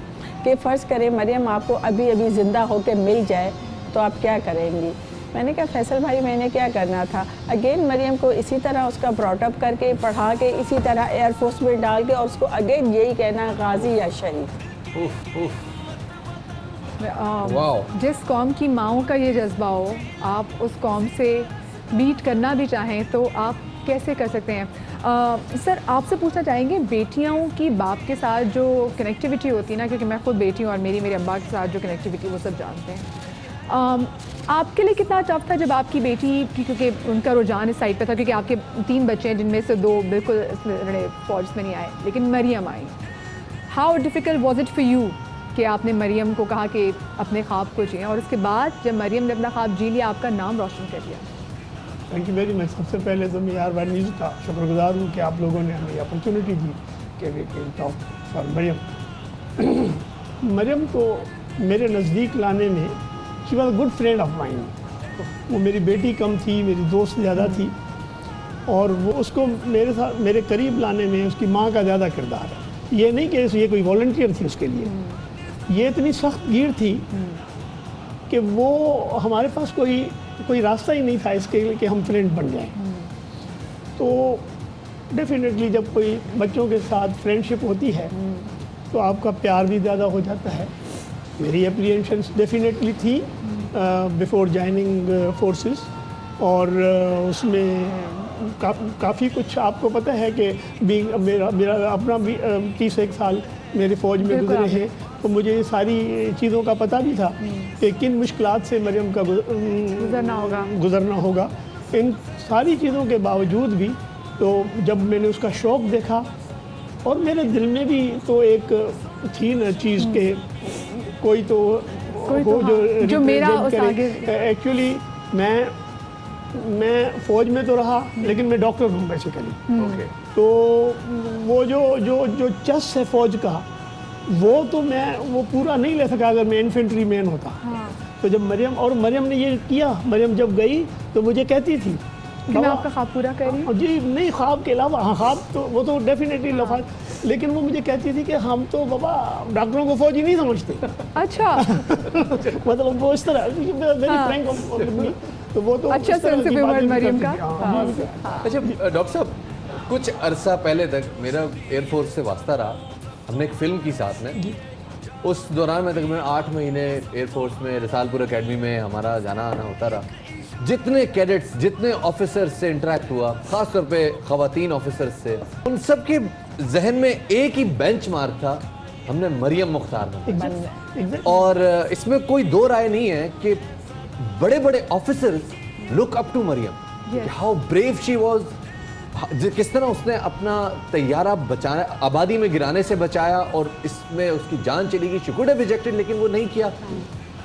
कि फ़र्ज़ करें मरियम आपको अभी अभी ज़िंदा होकर मिल जाए तो आप क्या करेंगी। मैंने कहा फैसल भाई मैंने क्या करना था, अगेन मरियम को इसी तरह उसका ब्रॉटअप करके पढ़ा के इसी तरह एयरफोर्स में डाल के और उसको अगेन यही कहना गाजी या शहीद। जिस कौम की माओं का ये जज्बा हो, आप उस कौम से बीट करना भी चाहें तो आप कैसे कर सकते हैं। सर आपसे पूछना चाहेंगे, बेटियों की बाप के साथ जो कनेक्टिविटी होती है ना, क्योंकि मैं खुद बेटी हूँ और मेरे अब्बा के साथ जो कनेक्टिविटी वो सब जानते हैं, आपके लिए कितना टफ था जब आपकी बेटी की, क्योंकि उनका रुझान इस साइड पे था, क्योंकि आपके 3 बच्चे हैं जिनमें से 2 बिल्कुल फौज में नहीं आए, लेकिन मरियम आई। How difficult was it for you कि आपने मरियम को कहा कि अपने ख्वाब को जिए, और उसके बाद जब मरियम ने अपना ख्वाब जी लिया, आपका नाम रोशन कर दिया। Thank you very much. सबसे पहले तो मैं ARY न्यूज़ का शुक्रगुजार हूँ कि आप लोगों ने हमें अपॉर्चुनिटी दी कि we can talk for Mariam. Mariam को मेरे नज़दीक लाने में she was a good friend of mind. वो मेरी बेटी कम थी, मेरी दोस्त ज़्यादा थी, और वो उसको मेरे साथ मेरे करीब लाने में उसकी माँ का ज़्यादा किरदार है। ये नहीं कि ये कोई वॉलंटियर थी उसके लिए, ये इतनी सख्त गिर थी कि वो हमारे पास कोई रास्ता ही नहीं था इसके लिए कि हम फ्रेंड बन जाएं। तो डेफिनेटली जब कोई बच्चों के साथ फ्रेंडशिप होती है तो आपका प्यार भी ज़्यादा हो जाता है। मेरी अप्रीहेंशंस डेफिनेटली थी बिफोर जॉइनिंग फोर्सेस, और उसमें काफ़ी कुछ आपको पता है कि मेरा अपना भी 31 साल मेरे फ़ौज में गुजरे हैं, तो मुझे सारी चीज़ों का पता भी था कि किन मुश्किलात से मरियम का गुज़रना होगा। इन सारी चीज़ों के बावजूद भी तो जब मैंने उसका शौक़ देखा, और मेरे दिल में भी तो एक थी न चीज़ के कोई तो जो मेरा एक्चुअली मैं फ़ौज में तो रहा, लेकिन मैं डॉक्टर हूँ बेसिकली। तो वो जो चस है फ़ौज का, वो पूरा नहीं ले सका अगर मैं इन्फेंट्री मैन होता। तो जब मरियम ने ये किया, मरियम जब गई तो मुझे कहती थी कि मैं आपका ख्वाब पूरा कर रही हूँ। जी नहीं, ख्वाब के अलावा, हाँ ख्वाब तो वो तो डेफिनेटली लफाज, लेकिन वो मुझे कहती थी कि हम तो बाबा डॉक्टरों को फौजी नहीं समझते। अच्छा मतलब वो इस तरह वेरी फ्रैंक, तो वो तो अच्छा सेंस ऑफ ह्यूमर मरियम का। अच्छा डॉक्टर साहब, कुछ अरसा पहले तक मेरा एयरफोर्स से वास्ता रहा, हमने एक फिल्म की साथ में, उस दौरान में तकरीबन 8 महीने एयरफोर्स में रिसालपुर एकेडमी में हमारा जाना आना होता रहा। जितने कैडेट्स, जितने ऑफिसर्स से इंटरेक्ट हुआ, ख़ासतौर पे ख़वातीन ऑफिसर्स से, उन सब के जहन में एक ही बेंचमार्क था, हमने मरियम मुख्तार बनाई। और इसमें कोई दो राय नहीं है कि बड़े बड़े officers look up to Mariam, how brave she was, किस तरह उसने अपना तैयारा बचाया, आबादी में गिराने से बचाया और इसमें उसकी जान चली गई। शी कुड हैव रिजेक्टेड लेकिन वो नहीं किया।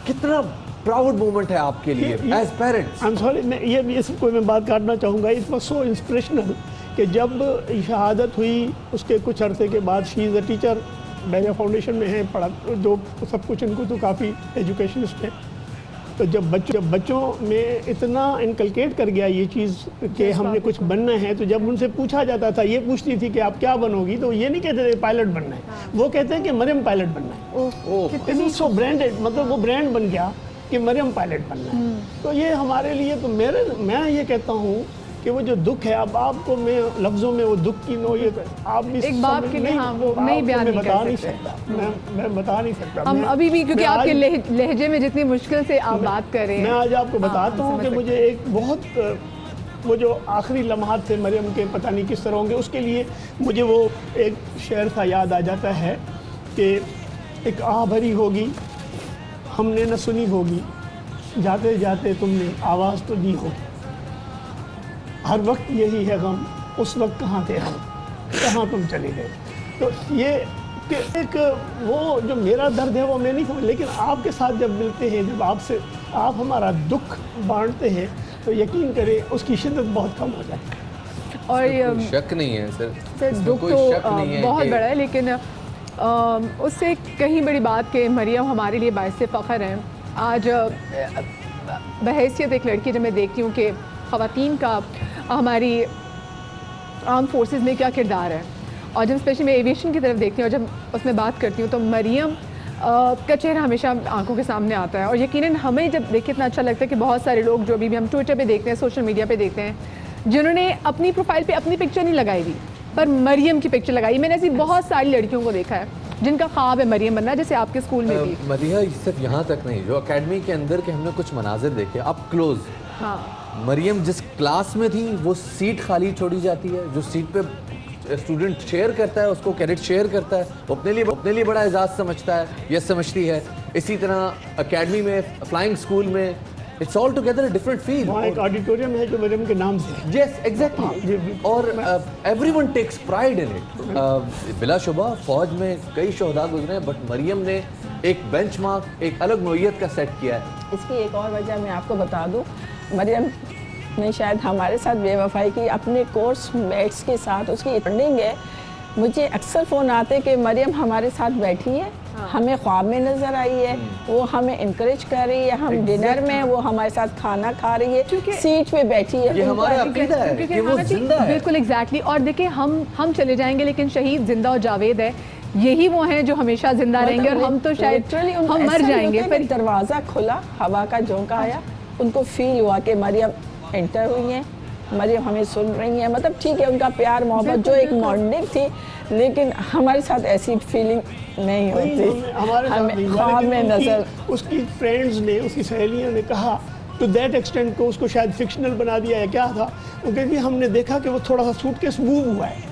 कितना प्राउड मोमेंट है आपके लिए as parents. I am sorry, मैं ये कोई मैं बात काटना चाहूँगा। इट वाज सो इंस्पिरेशनल कि जब शहादत हुई उसके कुछ अरसे के बाद, she is a teacher, Bahria foundation में है, पढ़ा जो सब कुछ, इनको तो काफ़ी एजुकेशनिस्ट है। तो जब बच्चों में इतना इनकलकेट कर गया ये चीज़ कि हमने कुछ बनना है, तो जब उनसे पूछा जाता था, ये पूछती थी कि आप क्या बनोगी, तो ये नहीं कहते थे पायलट बनना है, वो कहते हैं कि मरियम पायलट बनना है। इट सो ब्रांडेड, मतलब वो ब्रांड बन गया कि मरियम पायलट बनना है। तो ये हमारे लिए, तो मैं ये कहता हूँ कि वो जो दुख है, अब आपको मैं लफ्ज़ों में वो दुख की नो, ये आप भी एक बाप के लिए नहीं बयान नहीं बता कर नहीं सकते। सकता, मैं बता नहीं सकता। हम अभी भी, क्योंकि आपके लहजे में जितनी मुश्किल से आप बात कर रहे हैं, मैं आज आपको बताता हूँ कि मुझे एक बहुत, वो जो आखिरी लम्हात थे मरियम के, पता नहीं किस तरह होंगे, उसके लिए मुझे वो एक शेर सा याद आ जाता है कि एक आह भरी होगी हमने न सुनी होगी, जाते जाते तुमने आवाज़ तो दी होगी, हर वक्त यही है गम, उस वक्त कहाँ थे हम, कहाँ तुम चले गए। तो ये कि एक वो जो मेरा दर्द है वो मैं नहीं समझ, लेकिन आपके साथ जब मिलते हैं, जब आपसे आप हमारा दुख बांटते हैं, तो यकीन करें उसकी शिद्दत बहुत कम हो जाती है। और कोई शक नहीं है सर, दुख तो बहुत बड़ा है, लेकिन उससे कहीं बड़ी बात कि मरियम हमारे लिए बाइस फ़ख्र हैं। आज बहैसियत एक लड़की जब मैं देखती हूँ कि ख़वातीन का हमारी आर्म फोर्सेस में क्या किरदार है, और जब स्पेशली मैं एविएशन की तरफ देखती हूँ और जब उसमें बात करती हूँ, तो मरियम का चेहरा हमेशा आंखों के सामने आता है। और यकीनन हमें जब देख के इतना अच्छा लगता है कि बहुत सारे लोग जो अभी भी हम ट्विटर पे देखते हैं, सोशल मीडिया पे देखते हैं, जिन्होंने अपनी प्रोफाइल पे अपनी पिक्चर नहीं लगाई हुई पर मरियम की पिक्चर लगाई। मैंने ऐसी बहुत सारी लड़कियों को देखा है जिनका ख्वाब है मरियम बनना, जैसे आपके स्कूल में भी। मदिहा, सिर्फ यहाँ तक नहीं, जो एकेडमी के अंदर के हमने कुछ मनाजिर देखे अप क्लोज। हाँ, मरियम जिस क्लास में थी वो सीट खाली छोड़ी जाती है, जो सीट पे स्टूडेंट शेयर करता है उसको कैडेट शेयर करता है, वो अपने लिए बड़ा एजाज़ समझता है या समझती है। इसी तरह एकेडमी में, फ्लाइंग स्कूल में, it's all together a different feel. वहाँ एक ऑडिटोरियम है जो मरियम के नाम से है। Yes, exactly. और everyone takes pride in it. बिलाशुबा फौज में कई शोहदा गुजरे हैं, बट मरियम ने एक बेंचमार्क, एक अलग नोयत का सेट किया है। इसकी एक और वजह मैं आपको बता दूं, मरियम ने शायद हमारे साथ बेवफाई की, अपने कोर्स मेट्स के साथ उसकी बॉन्डिंग है। मुझे अक्सर फ़ोन आते कि मरियम हमारे साथ बैठी है, हमें ख्वाब में नज़र आई है, वो हमें इनकरेज कर रही है, हम डिनर में वो हमारे साथ खाना खा रही है, सीट पे बैठी है। ये हमारा अकीदा है कि वो जिंदा है। बिल्कुल एग्जैक्टली। और देखिए, हम चले जाएंगे लेकिन शहीद जिंदा और जावेद है, यही वो हैं जो हमेशा जिंदा रहेंगे, और हम तो शायद हम मर जाएंगे। पर दरवाज़ा खुला, हवा का झोंका आया, उनको फील हुआ कि मरियम एंटर हुई हैं, मरियम हमें सुन रही है। मतलब ठीक है, उनका प्यार मोहब्बत जो एक मॉर्निंग थी, लेकिन हमारे साथ ऐसी फीलिंग नहीं होती। हमारे साथ नहीं, ख्वाब में नजर उसकी फ्रेंड्स ने, उसकी सहेलियों ने कहा टू दैट एक्सटेंट को उसको शायद फिक्शनल बना दिया है, क्या था वो, क्योंकि हमने देखा कि वो थोड़ा सा सूटकेस मूव हुआ है,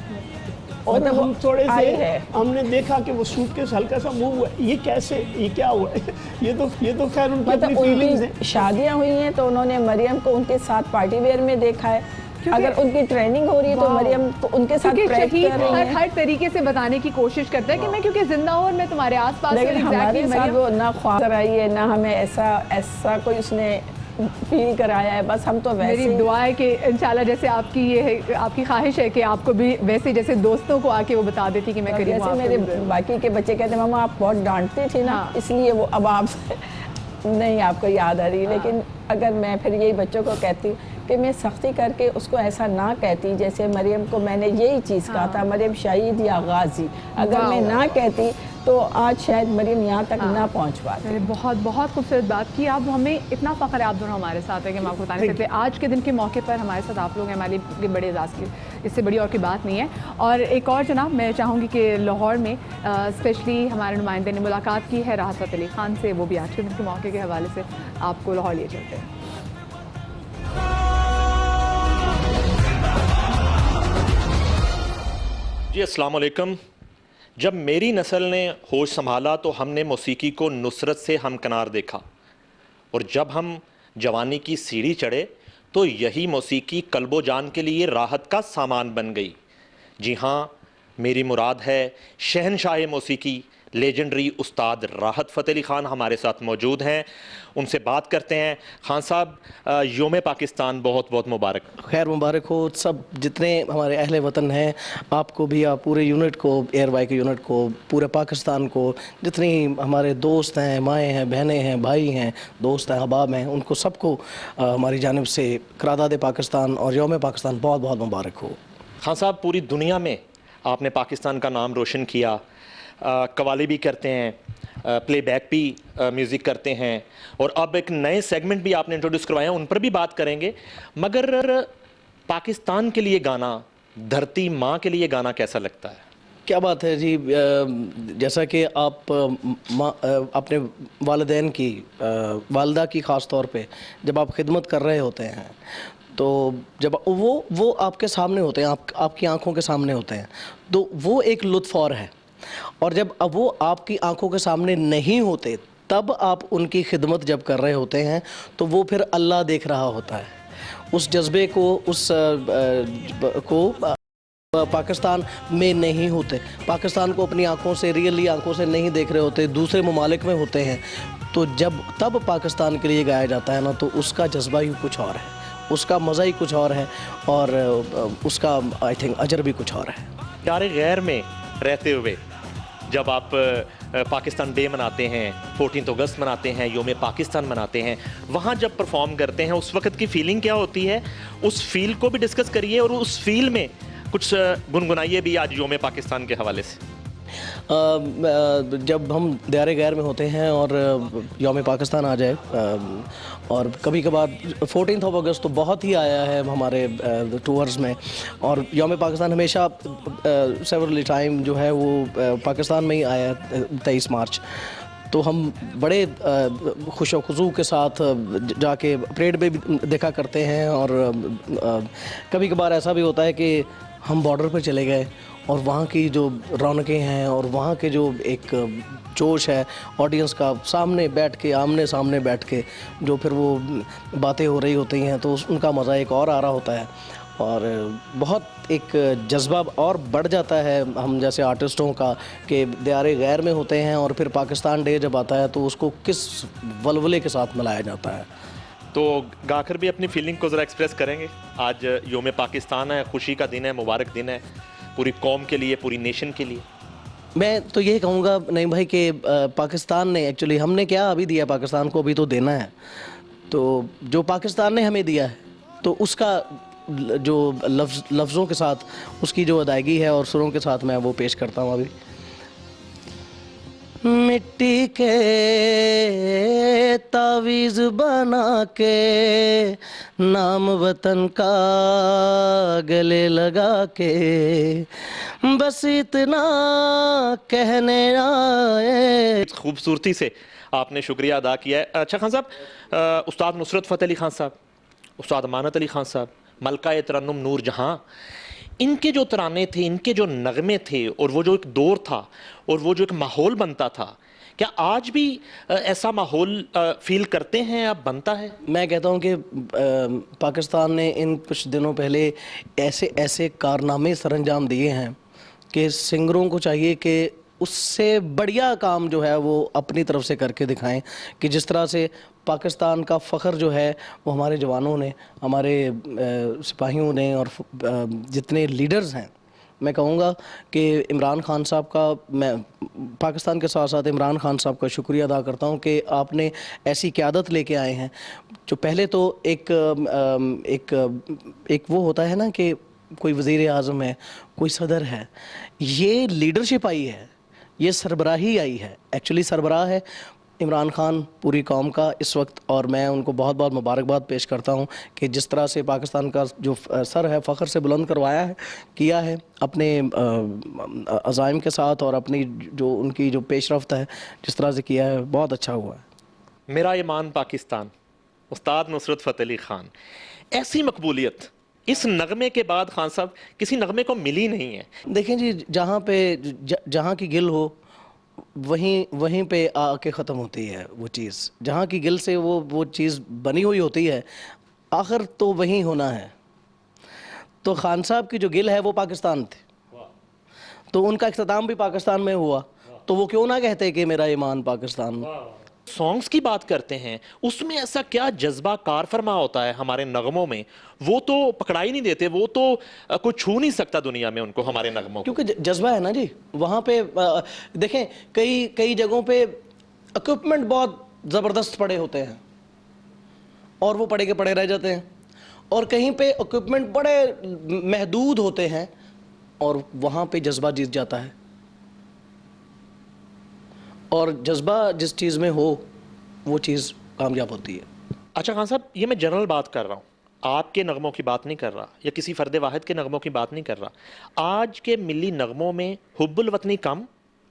और मतलब हम थोड़े से है। हमने देखा कि वो सूटकेस हल्का सा मूव हुआ, ये कैसे, ये क्या हुआ ये तो खैर उनकी अपनी फीलिंग्स हैं। शादियाँ हुई हैं तो उन्होंने मरियम को उनके साथ पार्टी वेयर में देखा है, अगर उनकी ट्रेनिंग हो रही है तो मरियम को उनके साथ प्रेप कर रही है। हर तरीके से बताने की कोशिश करता है कि मैं क्योंकि जिंदा हूं और मैं तुम्हारे आसपास हूं। लेकिन हमारे साथ वो ना ख्वाब आई है, ना हमें ऐसा कोई उसने फील कराया है। बस हम तो वैसे मेरी दुआ है कि इंशाल्लाह जैसे आपकी ये है, आपकी ख्वाहिश है कि आपको भी वैसे जैसे दोस्तों को आके वो बता देती कि मैं करीब हूं। जैसे मेरे बाकी के बच्चे कहते हैं मामा आप बहुत डांटते थे ना, इसलिए वो अब आप नहीं आपको याद आ रही। लेकिन अगर मैं फिर यही बच्चों को कहती कि मैं सख्ती करके उसको ऐसा ना कहती, जैसे मरियम को मैंने यही चीज़ कहा था, मरियम शहीद या गाजी, अगर मैं ना कहती तो आज शायद मरीम यहाँ तक ना पहुँच पाते। मैंने बहुत बहुत खूबसूरत बात की। आप हमें इतना फ़ख्र है आप दोनों हमारे साथ है कि हम आपको बता नहीं सकते। आज के दिन के मौके पर हमारे साथ आप लोग हैं, हमारे लिए बड़े एजाज़ की, इससे बड़ी और कोई बात नहीं है। और एक और जनाब मैं चाहूँगी कि लाहौर में स्पेशली हमारे नुमाइंदे ने मुलाकात की है राहत फ़तेह अली ख़ान से, वो भी आज के दिन के मौके के हवाले से आपको लाहौर लिए चलते हैं। जी अस्सलाम वालेकुम। जब मेरी नस्ल ने होश संभाला तो हमने मौसीकी को नुसरत से हमकनार देखा, और जब हम जवानी की सीढ़ी चढ़े तो यही मौसीकी कल्बो जान के लिए राहत का सामान बन गई। जी हाँ, मेरी मुराद है शहनशाह मौसीकी लेजेंडरी उस्ताद राहत फ़तेह अली ख़ान हमारे साथ मौजूद हैं। उनसे बात करते हैं। खान साहब, योम पाकिस्तान बहुत बहुत मुबारक। खैर मुबारक हो सब जितने हमारे अहले वतन हैं, आपको भी, आप पूरे यूनिट को, एयर वाई के यूनिट को, पूरे पाकिस्तान को, जितनी हमारे दोस्त हैं, माएँ हैं, बहनें हैं, भाई हैं, दोस्त हैं, अहबाब हैं, उनको सबको हमारी जानिब से करारदाद पाकिस्तान और योम पाकिस्तान बहुत बहुत मुबारक हो। खान साहब, पूरी दुनिया में आपने पाकिस्तान का नाम रोशन किया। कवाली भी करते हैं, प्लेबैक भी म्यूज़िक करते हैं, और अब एक नए सेगमेंट भी आपने इंट्रोड्यूस करवाया, उन पर भी बात करेंगे। मगर पाकिस्तान के लिए गाना, धरती माँ के लिए गाना कैसा लगता है? क्या बात है जी। जैसा कि आप अपने वालिदैन की, वालदा की ख़ास तौर पे जब आप खिदमत कर रहे होते हैं, तो जब वो आपके सामने होते हैं, आपकी आंखों के सामने होते हैं, तो वो एक लुत्फ़ और है। और जब अब वो आपकी आंखों के सामने नहीं होते, तब आप उनकी खिदमत जब कर रहे होते हैं, तो वो फिर अल्लाह देख रहा होता है। उस जज्बे को, पाकिस्तान में नहीं होते, पाकिस्तान को अपनी आंखों से, रियली आंखों से नहीं देख रहे होते, दूसरे ममालिक में होते हैं, तो तब पाकिस्तान के लिए गाया जाता है ना, तो उसका जज्बा ही कुछ और है, उसका मज़ा ही कुछ और है, और उसका आई थिंक अजर भी कुछ और है। प्यारे गैर में रहते हुए जब आप पाकिस्तान डे मनाते हैं, 14 अगस्त मनाते हैं, योम पाकिस्तान मनाते हैं, वहाँ जब परफॉर्म करते हैं उस वक्त की फीलिंग क्या होती है? उस फील को भी डिस्कस करिए, और उस फील में कुछ गुनगुनाइए भी आज योम पाकिस्तान के हवाले से। जब हम दयारे गैर में होते हैं और योम पाकिस्तान आ जाए, और कभी कभार 14 अगस्त तो बहुत ही आया है हमारे टूर्स में, और योम पाकिस्तान हमेशा सेवरली टाइम जो है वो पाकिस्तान में ही आया है, 23 मार्च। तो हम बड़े खुशो खुशू के साथ जाके परेड में भी देखा करते हैं, और कभी कभार ऐसा भी होता है कि हम बॉर्डर पर चले गए और वहाँ की जो रौनकें हैं और वहाँ के जो एक जोश है ऑडियंस का, सामने बैठ के, आमने सामने बैठ के जो फिर वो बातें हो रही होती हैं, तो उनका मज़ा एक और आ रहा होता है, और बहुत एक जज्बा और बढ़ जाता है हम जैसे आर्टिस्टों का, कि दयारे गैर में होते हैं और फिर पाकिस्तान डे जब आता है तो उसको किस वलवले के साथ मनाया जाता है। तो गाकर भी अपनी फीलिंग को ज़रा एक्सप्रेस करेंगे। आज योम पाकिस्तान है, खुशी का दिन है, मुबारक दिन है पूरी कौम के लिए, पूरी नेशन के लिए। मैं तो यही कहूँगा नहीं भाई कि पाकिस्तान ने, एक्चुअली हमने क्या अभी दिया, पाकिस्तान को अभी तो देना है, तो जो पाकिस्तान ने हमें दिया है तो उसका जो लफ्ज़ों के साथ उसकी जो अदायगी है और सुरों के साथ मैं वो पेश करता हूँ अभी। मिट्टी के तावीज़ बना के, नाम वतन का गले लगा के, बस इतना कहने आए। खूबसूरती से आपने शुक्रिया अदा किया है। अच्छा खान साहब, उस्ताद नुसरत फ़तेह अली ख़ान साहब, उस्ताद अमानत अली ख़ान साहब, मलका तरन्नुम नूर जहाँ, इनके जो तराने थे, इनके जो नगमे थे, और वो जो एक दौर था और वो जो एक माहौल बनता था, क्या आज भी ऐसा माहौल फील करते हैं, अब बनता है? मैं कहता हूँ कि पाकिस्तान ने इन कुछ दिनों पहले ऐसे ऐसे कारनामे सरअंजाम दिए हैं कि सिंगरों को चाहिए कि उससे बढ़िया काम जो है वो अपनी तरफ से करके दिखाएं, कि जिस तरह से पाकिस्तान का फ़ख्र जो है वो हमारे जवानों ने, हमारे सिपाहियों ने, और जितने लीडर्स हैं, मैं कहूँगा कि इमरान खान साहब का, मैं पाकिस्तान के साथ साथ इमरान खान साहब का शुक्रिया अदा करता हूँ कि आपने ऐसी क़यादत लेके आए हैं। जो पहले तो एक वो होता है ना कि कोई वज़ीर आज़म है, कोई सदर है, ये लीडरशिप आई है ये सरबराही आई है, एक्चुअली सरबराह है इमरान खान पूरी कौम का इस वक्त, और मैं उनको बहुत बहुत मुबारकबाद पेश करता हूँ कि जिस तरह से पाकिस्तान का जो सर है फ़ख्र से बुलंद करवाया है, किया है अपने अज़ाइम के साथ, और अपनी जो उनकी जो पेशरफ्त है जिस तरह से किया है, बहुत अच्छा हुआ है। मेरा ईमान पाकिस्तान, उस्ताद नुसरत फ़तेह अली खान। ऐसी मकबूलियत इस नगमे के बाद खान साहब किसी नगमे को मिली नहीं है। देखें जी, जहाँ की गिल हो वहीं पे आके ख़त्म होती है वो चीज़। जहाँ की गिल से वो चीज़ बनी हुई होती है, आखिर तो वहीं होना है। तो खान साहब की जो गिल है वो पाकिस्तान थे, तो उनका इख्तिताम भी पाकिस्तान में हुआ, तो वो क्यों ना कहते कि मेरा ईमान पाकिस्तान। सॉन्ग्स की बात करते हैं, उसमें ऐसा क्या जज्बा कार फरमा होता है हमारे नगमों में, वो तो पकड़ा ही नहीं देते, वो तो कोई छू नहीं सकता दुनिया में उनको, हमारे नगमों को। क्योंकि जज्बा है ना जी वहाँ पे। देखें कई जगहों पे इक्विपमेंट बहुत ज़बरदस्त पड़े होते हैं और वो पड़े के पड़े रह जाते हैं, और कहीं पे इक्विपमेंट बड़े महदूद होते हैं और वहाँ पे जज्बा जीत जाता है। और जज्बा जिस चीज़ में हो वो चीज़ कामयाब होती है। अच्छा खान साहब, ये मैं जनरल बात कर रहा हूँ, आपके नगमों की बात नहीं कर रहा या किसी फ़र्द वाहिद के नगमों की बात नहीं कर रहा। आज के मिली नगमों में हुब्बुल वतनी कम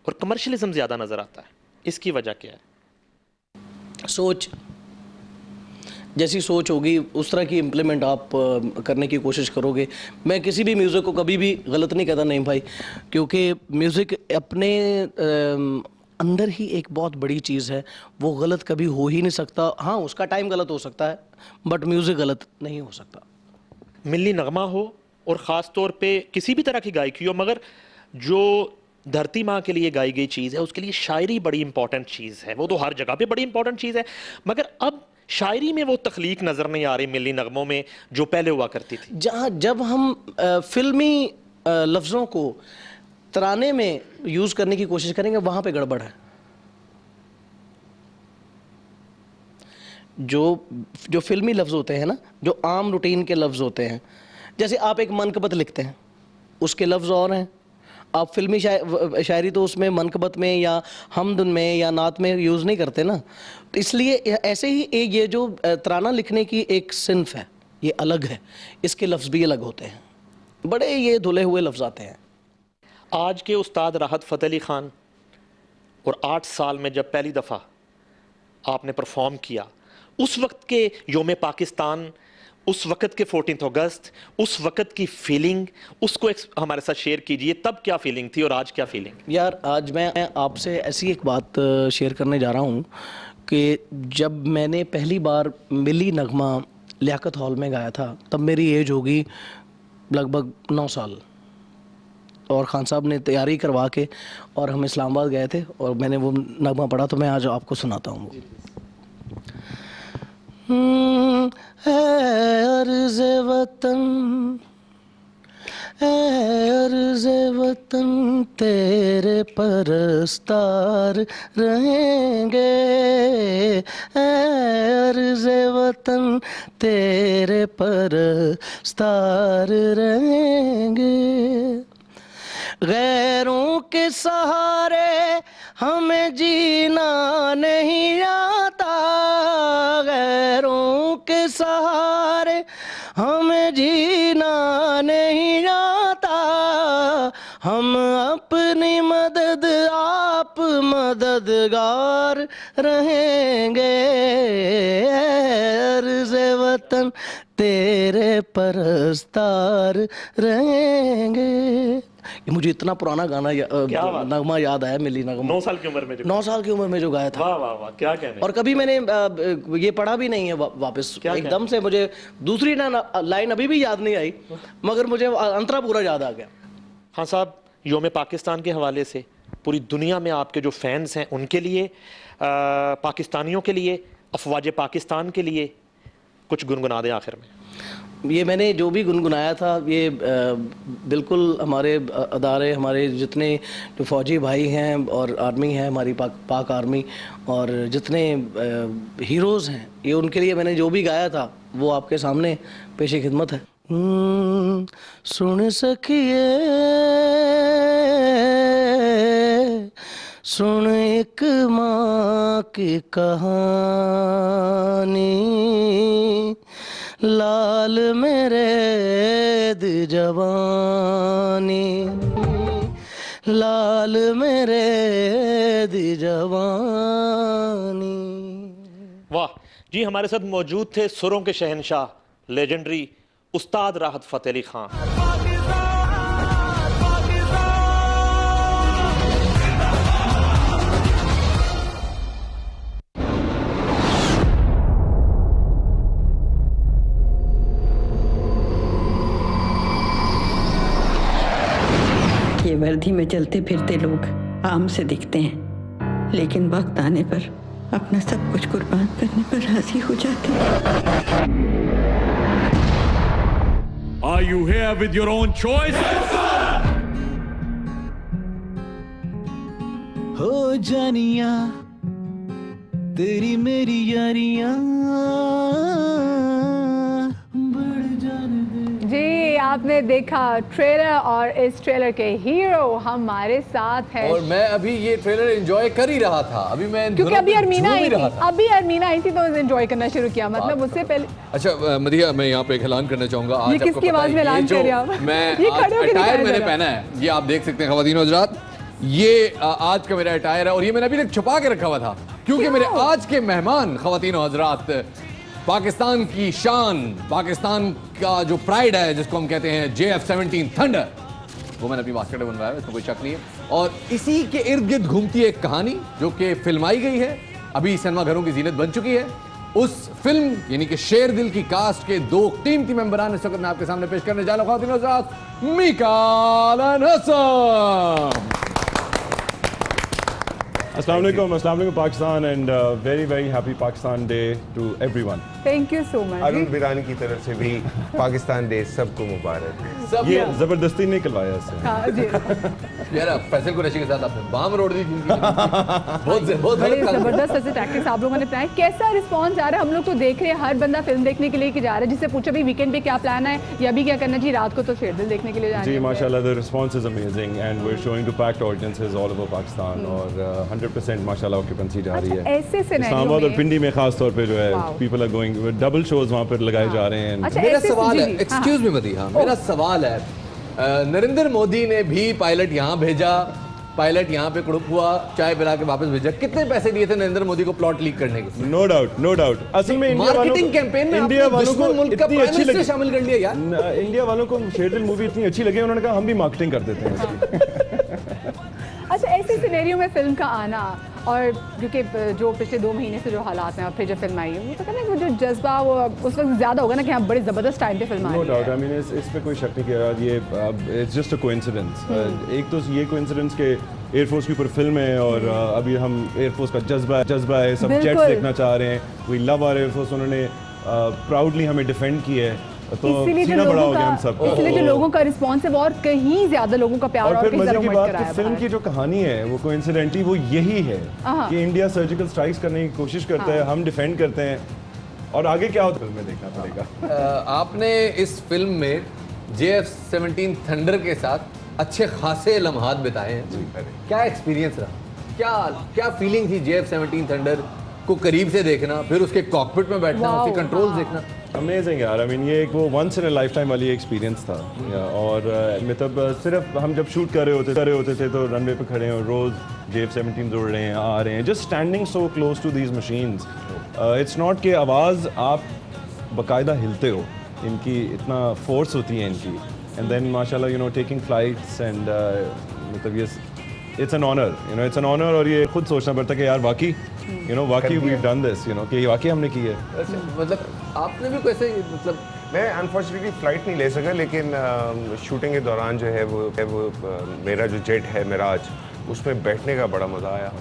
और कमर्शलिज्म ज़्यादा नज़र आता है, इसकी वजह क्या है? सोच, जैसी सोच होगी उस तरह की इम्प्लीमेंट आप करने की कोशिश करोगे। मैं किसी भी म्यूज़िक को कभी भी गलत नहीं कहता, नहीं भाई, क्योंकि म्यूज़िक अपने अंदर ही एक बहुत बड़ी चीज़ है, वो गलत कभी हो ही नहीं सकता। हाँ, उसका टाइम गलत हो सकता है, बट म्यूज़िक गलत नहीं हो सकता। मिली नगमा हो और ख़ास तौर पे किसी भी तरह की गायकी हो, मगर जो धरती माँ के लिए गाई गई चीज़ है उसके लिए शायरी बड़ी इंपॉर्टेंट चीज़ है, वो तो हर जगह पे बड़ी इंपॉर्टेंट चीज़ है, मगर अब शायरी में वो तख्लीक नज़र नहीं आ रही मिली नगमों में जो पहले हुआ करती थी। जब हम फिल्मी लफ्ज़ों को तराने में यूज़ करने की कोशिश करेंगे, वहाँ पे गड़बड़ है। जो फिल्मी लफ्ज़ होते हैं ना, जो आम रूटीन के लफ्ज़ होते हैं, जैसे आप एक मनकबत लिखते हैं, उसके लफ्ज़ और हैं। आप फिल्मी शायरी तो उसमें मनकबत में या हमदुन में या नात में यूज़ नहीं करते ना, तो इसलिए ऐसे ही ये जो तराना लिखने की एक सिन्फ है, ये अलग है, इसके लफ्ज़ भी अलग होते हैं, बड़े ये धुले हुए लफ्ज़ आते हैं। आज के उस्ताद राहत फ़तेह अली खान, और 8 साल में जब पहली दफ़ा आपने परफॉर्म किया, उस वक्त के योम पाकिस्तान, उस वक्त के 14 अगस्त, उस वक्त की फीलिंग, उसको हमारे साथ शेयर कीजिए। तब क्या फीलिंग थी और आज क्या फीलिंग? यार, आज मैं आपसे ऐसी एक बात शेयर करने जा रहा हूँ कि जब मैंने पहली बार मिली नगमा लियाकत हॉल में गाया था, तब मेरी एज होगी लगभग 9 साल, और खान साहब ने तैयारी करवा के और हम इस्लामाबाद गए थे और मैंने वो नगमा पढ़ा, तो मैं आज आपको सुनाता हूँ। अर्ज़ वतन, अर्ज़ वतन तेरे परस्तार रहेंगे, अर्ज़ वतन तेरे परस्तार रहेंगे। गैरों के सहारे हमें जीना नहीं आता, गैरों के सहारे हमें जीना नहीं आता, हम अपनी मदद आप मददगार रहेंगे, अर्ज़ वतन तेरे परस्तार रहेंगे। ये मुझे इतना पुराना गाना नगमा याद आया, मिली नगमा। 9 साल की उम्र में 9 साल की उम्र में जो गाया था। वाह वाह वाह, क्या कहने। और कभी मैंने ये पढ़ा भी नहीं है वापस, एकदम से मुझे दूसरी लाइन अभी भी याद नहीं आई, मगर मुझे अंतरा पूरा याद आ गया। हाँ साहब, योम पाकिस्तान के हवाले से पूरी दुनिया में आपके जो फैंस हैं उनके लिए, पाकिस्तानियों के लिए, अफवाज पाकिस्तान के लिए कुछ गुनगुना दे आखिर में। ये मैंने जो भी गुनगुनाया था, ये बिल्कुल हमारे अदारे, हमारे जितने जो फ़ौजी भाई हैं और आर्मी है हमारी पाक आर्मी, और जितने हीरोज़ हैं, ये उनके लिए मैंने जो भी गाया था वो आपके सामने पेश खिदमत है। सुन सकिए सुन एक माँ की कहानी, लाल मेरे दी जवानी, लाल मेरे दी जवानी। वाह जी, हमारे साथ मौजूद थे सुरों के शहंशाह लेजेंडरी उस्ताद राहत फ़तेह अली खान। ये वर्दी में चलते फिरते लोग आम से दिखते हैं, लेकिन वक्त आने पर अपना सब कुछ कुर्बान करने पर राजी हो जाते हैं। Are you here with your own choice? हो जानिया तेरी मेरी यारियां जी, आपने देखा ट्रेलर और इस ट्रेलर के हीरो हमारे साथ हैं। और मैं अभी ये ट्रेलर एंजॉय कर ही रहा था। अभी मैं क्योंकि अभी अरमीना आई थी, तो एंजॉय करना शुरू किया। मतलब उससे पहले। अच्छा मदिया, मैं यहाँ पे एक ऐलान करना चाहूंगा। आज ये किसकी आवाज में ऐलान कर रहे हैं आप? मैं अटायर मैंने पहना है, ये आप देख सकते हैं ख़वातीन और हज़रात, ये आज का मेरा अटायर है और ये मैंने अभी तक छुपा के रखा हुआ था क्योंकि मेरे आज के मेहमान ख़वातीन और हज़रात पाकिस्तान की शान, पाकिस्तान का जो प्राइड है जिसको हम कहते हैं JF-17 थंडर, वो मैंने अपनी बास्केट में बनवाया है, इसमें कोई शक नहीं है। और इसी के इर्द गिर्द घूमती है एक कहानी जो कि फिल्माई गई है, अभी सिनेमा घरों की जीनत बन चुकी है। उस फिल्म यानी कि शेर दिल की कास्ट के दो कीमती मेंबरान इस वक्त मैं आपके सामने पेश करने जा रहा हूं, ख़वातीन और हज़रात, Mikaal and Hasan. Assalamu alaikum Pakistan, and very very happy Pakistan Day to everyone. Thank you so much. Arun Birani की तरफ से भी पाकिस्तान डे सबको मुबारक। ये जबरदस्ती नहीं करवाया इससे। हाँ जी। यार फैसल कुरैशी के साथ आपने बाम रोड दी थी। बहुत जबरदस्त ऐसे टैक्टिक्स आप लोगों ने अपनाए। कैसा रिस्पांस आ रहा है? हम लोग तो देख रहे हैं, हर बंदा फिल्म देखने के लिए जा रहा है। जिससे पूछो भी वीकेंड पे क्या प्लान है या अभी क्या करना चाहिए, रात को तो शेर दिल देखने के लिए जाना है। जी माशाल्लाह, the response is amazing and we're showing to packed audiences all over Pakistan और 100% माशाल्लाह ऑक्यूपेंसी जा रही है। ऐसे इस्लामाबाद और पिंडी में खास तौर पे जो है people are going, double shows वहाँ पर लगाए जा रहे हैं। मेरा सवाल है, एक्सक्यूज मी मदिया, मेरा सवाल है, नरेंद्र मोदी ने भी पायलट यहाँ भेजा, पायलट यहाँ पे कुड़ुप हुआ, चाय पिला के वापस भेजा। कितने पैसे दिए थे नरेंद्र मोदी को प्लॉट लीक करने के? नो डाउट असल में मार्केटिंग कैंपेन में इंडिया वालों को मुल्क का प्राइम मिनिस्टर शामिल कर लिया यार। इंडिया वालों को शेर दिल मूवी इतनी अच्छी लगी, उन्होंने कहा हम भी मार्केटिंग कर देते हैं इसकी। अच्छा, ऐसे सिनेरियो में फिल्म का आना और क्योंकि जो पिछले 2 महीने से जो हालात हैं और फिर जब फिल्म आई है, वो तो कहना वो जो जज्बा वो उस वक्त ज़्यादा होगा ना कि हाँ बड़े ज़बरदस्त टाइम पे फिल्म आई है। नो डाउट, आई मीन इस पे कोई शक नहीं किया। ये इट्स जस्ट अ कोइंसिडेंस। एक तो ये कोइंसिडेंस के एयरफोर्स के ऊपर फिल्म है और अभी हम एयरफोर्स का जज्बा है, सब जेट्स देखना चाह रहे हैं। वी लव आवर एयरफोर्स, उन्होंने प्राउडली हमें डिफेंड किया है, तो सीना बड़ा हो गया हम सब। इसलिए जो लोगों का रिस्पॉन्स है वो और कहीं ज्यादा लोगों का प्यार और फिर मजे की बात कि फिल्म की जो कहानी है वो कोइंसिडेंटली वो यही है कि इंडिया सर्जिकल स्ट्राइक्स करने की कोशिश करता है, हम डिफेंड करते हैं और आगे क्या होता है फिल्म में देखना पड़ेगा। आपने इस फिल्म में JF-17 थंडर के साथ अच्छे खासे लम्हात बिताए हैं, क्या एक्सपीरियंस रहा? क्या फीलिंग थी JF-17 थंडर को करीब से देखना, फिर उसके कॉकपिट में बैठना, उसके कंट्रोल्स देखना? अमेजिंग यार, आई मीन ये एक वो once in a life time वाली एक्सपीरियंस था। और मतलब सिर्फ हम जब शूट कर रहे होते थे तो रनवे पे खड़े हैं और रोज़ JF-17 उड़ रहे हैं, आ रहे हैं, just standing so close to these machines. It's not कि आवाज़ आप बाकायदा हिलते हो, इनकी इतना फोर्स होती है इनकी, एंड देन माशाल्लाह you know taking flights and मतलब ये इट्स एन ऑनर और ये खुद सोचना पड़ता है कि यार वाकई वाकई वी डन दिस, कि वाकई हमने की है। मतलब आपने भी कैसे, मतलब मैं अनफॉर्चुनेटली फ़्लाइट नहीं ले सका, लेकिन शूटिंग के दौरान जो है वो मेरा जो जेट है मिराज, उसमें बैठने का बड़ा मज़ा आया।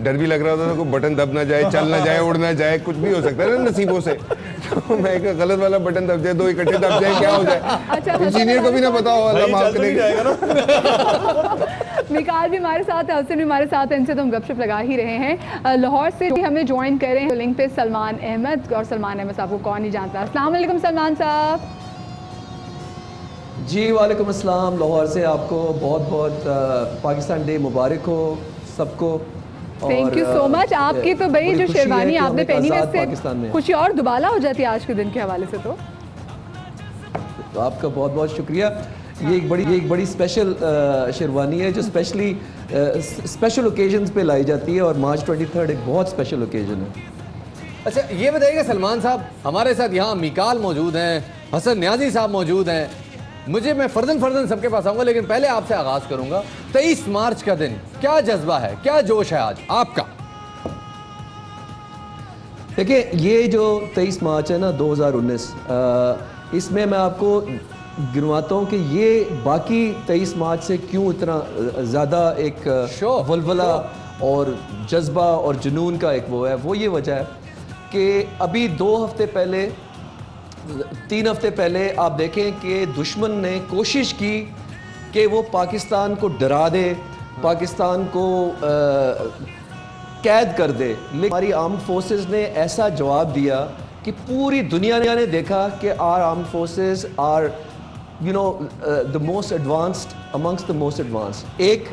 डर भी लग रहा था कोई बटन दब ना जाए, चल ना जाए, उड़ ना जाए, कुछ भी हो सकता है ना नसीबों से। तो मैं एक गलत वाला बटन दब जाए, 2 इकट्ठे दब जाए, क्या हो जाए, इंजीनियर को भी ना पता हो, अल्लाह माफ करेगा। मिकाल भी हमारे साथ है, हसन भी हमारे साथ है, इनसे तो हम गपशप लगा ही रहे हैं। लाहौर से हमें ज्वाइन कर रहे हैं लिंक पे सलमान अहमद, और सलमान अहमद साहब को कौन नहीं जानता। अस्सलाम वालेकुम सलमान साहब। जी वालेकुम अस्सलाम। लाहौर से आपको बहुत बहुत पाकिस्तान डे मुबारक हो सबको। Thank you so much. आपकी तो भाई जो शेरवानी आपने पहनी है इससे खुशी और दुबाला हो जाती है आज के दिन के हवाले से। तो आपका बहुत बहुत शुक्रिया। ये एक बड़ी स्पेशल शेरवानी है जो स्पेशल ओकेजन्स पे लाई जाती है और मार्च 23 एक बहुत स्पेशल ओकेजन है। अच्छा ये बताइएगा सलमान साहब, हमारे साथ यहाँ मिकाल मौजूद हैं, हसन न्याजी साहब मौजूद हैं। मैं फर्जन सबके पास आऊँगा, लेकिन पहले आपसे आगाज़ करूँगा। 23 मार्च का दिन, क्या जज्बा है, क्या जोश है आज आपका? देखिए ये जो 23 मार्च है ना 2019, इसमें मैं आपको गिनवाता हूँ कि ये बाकी 23 मार्च से क्यों इतना ज़्यादा एक वलवला और जज्बा और जुनून का एक वो ये वजह है कि अभी 3 हफ्ते पहले आप देखें कि दुश्मन ने कोशिश की कि वो पाकिस्तान को डरा दे, पाकिस्तान को कैद कर दे, लेकिन हमारी आर्म्ड फोर्सेस ने ऐसा जवाब दिया कि पूरी दुनिया ने देखा कि our armed forces are the most advanced amongst the most advanced. एक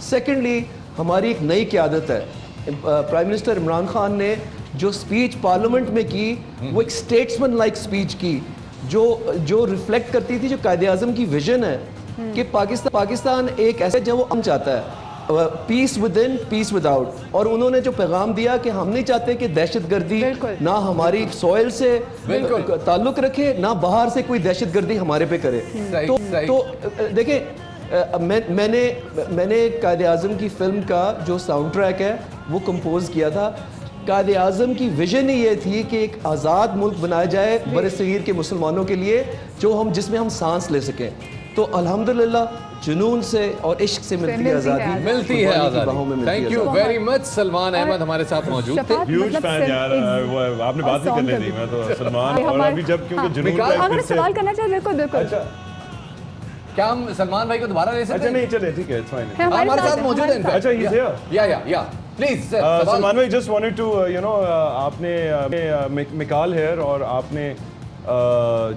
सेकेंडली हमारी एक नई क़यादत है। प्राइम मिनिस्टर इमरान खान ने जो स्पीच पार्लियामेंट में की वो एक स्टेट्समैन लाइक स्पीच की जो रिफ्लेक्ट करती थी जो कायदे-आज़म की विजन है कि पाकिस्तान एक ऐसे जो वो अमन चाहता है, peace with in peace without. और उन्होंने जो पैगाम दिया कि हम नहीं चाहते कि दहशतगर्दी ना हमारी सॉइल से ताल्लुक रखे ना बाहर से कोई दहशतगर्दी हमारे पे करे। तो देखिए मैंने कायदे-आज़म की फिल्म का जो साउंड ट्रैक है वो कंपोज किया था। कायदे-आज़म की विजन ही ये थी कि एक आज़ाद मुल्क बनाया जाए बरसगीर के मुसलमानों के लिए जिसमें हम सांस ले सकें। तो अल्हम्दुलिल्लाह जुनून से और इश्क से मिलती है आज़ादी। Thank you very much. Salman Ahmed हमारे साथ मौजूद थे। ह्यूज फैन यार, आपने बात नहीं करने दी। मैं तो सलमान और अभी जब क्योंकि जुनून का अगर सवाल करना चाहे बिल्कुल। अच्छा क्या हम सलमान भाई को दोबारा ले सकते हैं? अच्छा नहीं चले, ठीक है, इट्स फाइन। हमारे साथ मौजूद हैं। अच्छा ही हियर या प्लीज सलमान भाई, जस्ट वांटेड टू आपने मिकाल हेयर और आपने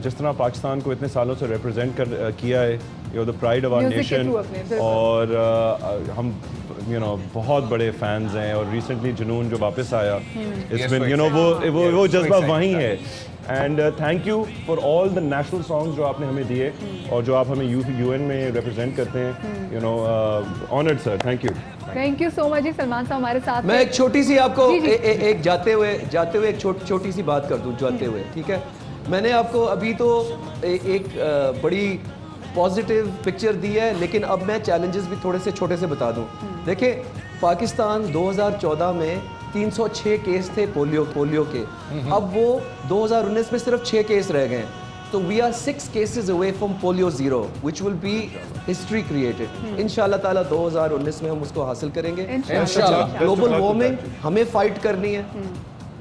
जिस तरह पाकिस्तान को इतने सालों से रिप्रेजेंट किया है, you the pride of our nation, और हम बहुत बड़े फैंस हैं। और रिसेंटली जुनून जो वापस आया, इसमें वो जज्बा वहीं है। And thank you for all the national songs जो आपने हमें दिए और जो आप हमें यूएन में रिप्रेजेंट करते हैं। Honoured sir, thank you so much जी। सलमान साहब हमारे साथ। मैं एक छोटी सी आपको एक जाते हुए एक छोटी सी बात कर दूं जाते हुए, ठीक है? मैंने आपको अभी तो एक बड़ी पॉजिटिव पिक्चर दी है, लेकिन अब मैं चैलेंजेस भी थोड़े से छोटे से बता दूं। देखिए पाकिस्तान 2014 में 306 केस थे पोलियो के, अब वो 2019 में सिर्फ 6 केस रह गए। तो we are 6 cases away from polio zero, which will be history created. इंशाल्लाह ताला 2019 में हम उसको हासिल करेंगे। ग्लोबल वार्मिंग हमें फाइट करनी है,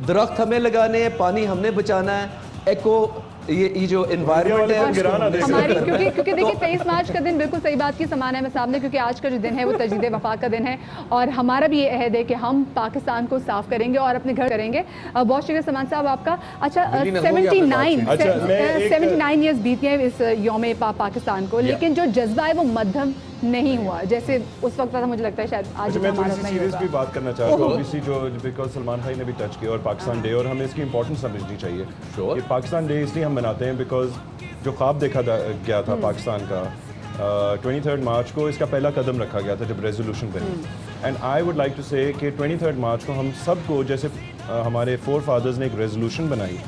दरख्त हमें लगाने हैं, पानी हमने बचाना है, ये जो एनवायरनमेंट है हमारी, क्योंकि देखिए 23 मार्च का दिन बिल्कुल सही बात की समान है सामने, क्योंकि आज का जो दिन है वो तजदीद वफा का दिन है और हमारा भी ये अहद है कि हम पाकिस्तान को साफ करेंगे और अपने घर करेंगे। बहुत शुक्रिया सलमान साहब आपका। अच्छा 79 ईयर्स बीत गए इस यौम पाकिस्तान को, लेकिन जो जज्बा है वो मध्यम नहीं हुआ जैसे उस वक्त था। मुझे लगता है शायद आज मैं थोड़ी सी सीरियस भी बात करना चाहता हूँ, ऑब्वियसली जो बिकॉज सलमान भाई ने भी टच किया, और पाकिस्तान डे, और हमें इसकी इंपॉर्टेंस समझनी चाहिए। ये पाकिस्तान डे इसलिए हम मनाते हैं बिकॉज जो ख्वाब देखा गया था पाकिस्तान का 23 मार्च को, इसका पहला कदम रखा गया था जब रेजोल्यूशन बनी। And I would like to say कि 23 मार्च को हम सबको, जैसे हमारे फोर फादर्स ने एक रेजोल्यूशन बनाई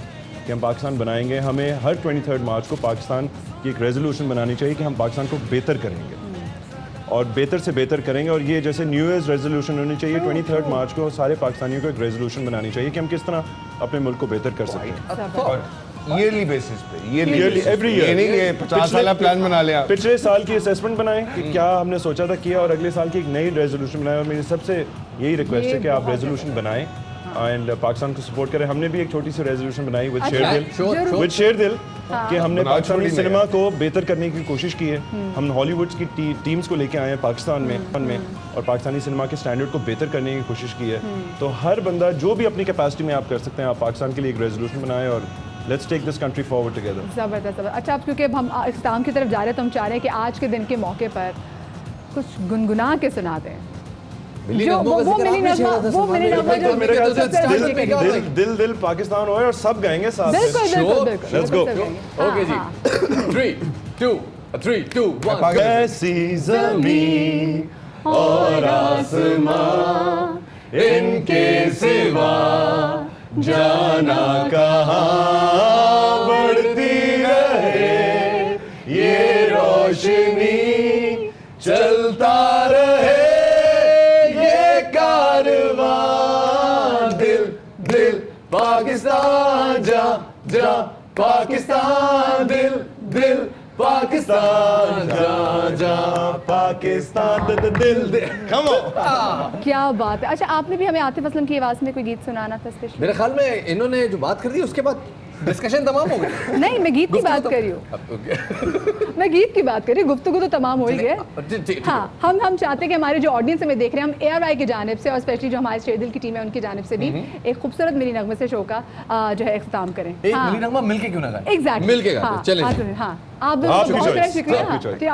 कि हम पाकिस्तान बनाएंगे, हमें हर 23 मार्च को पाकिस्तान की एक रेजोल्यूशन बनानी चाहिए कि हम पाकिस्तान को बेहतर करेंगे और बेहतर से बेहतर करेंगे। और ये जैसे न्यू ईयर्स रेजोल्यूशन होनी चाहिए, 23 मार्च को सारे पाकिस्तानियों को एक रेजोल्यूशन बनानी चाहिए कि हम किस तरह अपने मुल्क को बेहतर कर सकते हैं। ईयरली बेसिस पे, एवरी ईयर 50 साल प्लान बना लिया। पिछले साल की असेसमेंट बनाएं कि क्या हमने सोचा था किया, और अगले साल की एक नई रेजोल्यूशन बनाएं। और मेरी सबसे यही रिक्वेस्ट है कि आप रेजोल्यूशन बनाएं एंड पाकिस्तान को सपोर्ट करें। हमने भी एक छोटी सी रेजोल्यूशन बनाई विद शेयर दिल कि हमने पाकिस्तानी सिनेमा को बेहतर करने की कोशिश की है। हम हॉलीवुड की टीम्स को लेके आए हैं पाकिस्तान में और पाकिस्तानी सिनेमा के स्टैंडर्ड को बेहतर करने की कोशिश की है। तो हर बंदा जो भी अपनी कैपेसिटी में आप कर सकते हैं, आप पाकिस्तान के लिए एक रेजोल्यूशन बनाएं और let's take this country forward together. ज़बरदस्त। अच्छा, अब क्योंकि हम इख्तिताम की तरफ जा रहे हैं तो हम चाह रहे हैं कि आज के दिन के मौके पर कुछ गुनगुना के सुना दें। मिली जो नगमों का वो जिक्र मिली आपने छेड़ा था नगमा, वो सलमान मिली भाई, नगमा भाई, जो मेरे ख्याल से सबसे start अच्छी करने कही। का दिल दिल पाकिस्तान होए और सब गाएंगे साथ में। बिल्कुल बिल्कुल Let's go. ओके जी 3 2 3 2 1 ऐसी ज़मीं और आसमां इनके सिवा जाना कहाँ बढ़ती रहे ये रोशनी चलता रहे ये कारवां दिल दिल पाकिस्तान जा जा पाकिस्तान दिल दिल पाकिस्तान जा जा पाकिस्तान दिल दिल कम ऑन। क्या बात है। अच्छा, आपने भी हमें आतिफ असलम की आवाज़ में कोई गीत सुनाना था स्पेशली? मेरे ख्याल में इन्होंने जो बात कर दी उसके बाद डिस्कशन तमाम हो गई। नहीं, मैं गीत की बात कर रही हूँ। मैं गीत की बात कर रही हूँ, गुफ्तगू तो तमाम हो ही गए। हाँ, हम चाहते हैं कि हमारे जो ऑडियंस हमें देख रहे हैं, हम ARY की जानिब से और स्पेशली जो हमारे शेर दिल की टीम है उनकी जानिब से भी एक खूबसूरत मिली नगमे से शो का जो है इख्तिताम करें। एक मिली नगमा मिलके क्यों ना गाएं? एग्जैक्टली, मिलके गाएं, चलें। हाँ, आप बहुत शुक्रिया।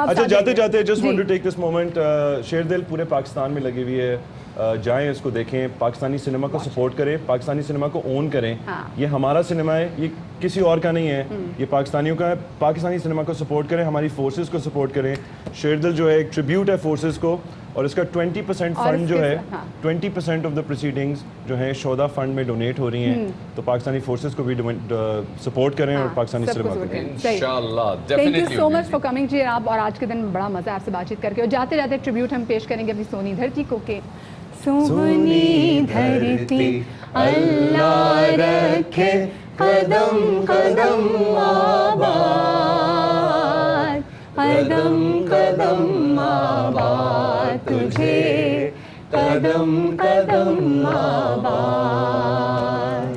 अच्छा, जाते जाते just want to take this moment, शेर दिल पूरे पाकिस्तान में लगी हुई है, जाएं इसको देखें, पाकिस्तानी सिनेमा को सपोर्ट करें, पाकिस्तानी सिनेमा को ओन करें। ये हमारा सिनेमा है, ये किसी और का नहीं है, ये पाकिस्तानियों का है। पाकिस्तानी सिनेमा को सपोर्ट करें, हमारी फोर्सेस को सपोर्ट करें। शेर दिल जो है एक ट्रिब्यूट है फोर्सेस को, और इसका 20% फंड जो है 20% ऑफ द प्रोसीडिंग्स जो है शोधा फंड में डोनेट हो रही हैं, तो पाकिस्तानी फोर्सेस को भी सपोर्ट करें और पाकिस्तानी सिनेमा को इंशाल्लाह। Thank you so much for coming जी आप, और आज के दिन बड़ा मजा आपसे बातचीत करके। और जाते जाते ट्रिब्यूट हम पेश करेंगे अपनी सोनी धरती को के सोनी धरती अल्लाह रखे कदम कदम आबाद, कदम कदम आबाद तुझे, कदम कदम आबाद।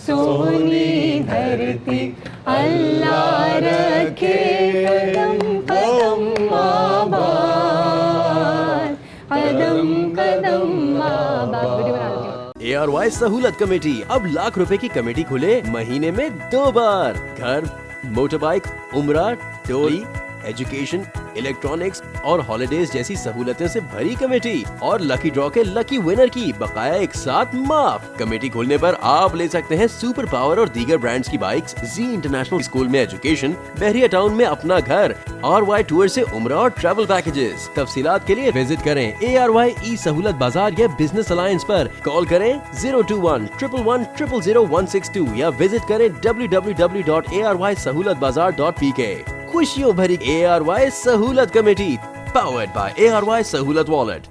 सोनी धरती अल्लाह रखे कदम कदम आबाद, कदम कदम आबाद। वीडियो बना लेती हूँ। ARY सहूलत कमेटी अब लाख रुपए की कमेटी खुले महीने में 2 बार। घर, मोटरबाइक, उम्रा, टोली, एजुकेशन, इलेक्ट्रॉनिक्स और हॉलिडेज जैसी सहूलतें से भरी कमेटी, और लकी ड्रॉ के लकी विनर की बकाया एक साथ माफ। कमेटी खोलने पर आप ले सकते हैं सुपर पावर और दीगर ब्रांड्स की बाइक्स, जी इंटरनेशनल स्कूल में एजुकेशन, बहरिया टाउन में अपना घर, RY टूर से उम्रा और ट्रैवल पैकेजेस। तफसीलात के लिए विजिट करें ARY ई सहूलत बाजार या बिजनेस अलायंस पर। कॉल करें 021-111-000-162 या विजिट करें www.arysahoolatbazaar.pk। खुशियों भरी ARY सहूलत कमेटी, पावर्ड बाय ARY सहूलत वॉलेट।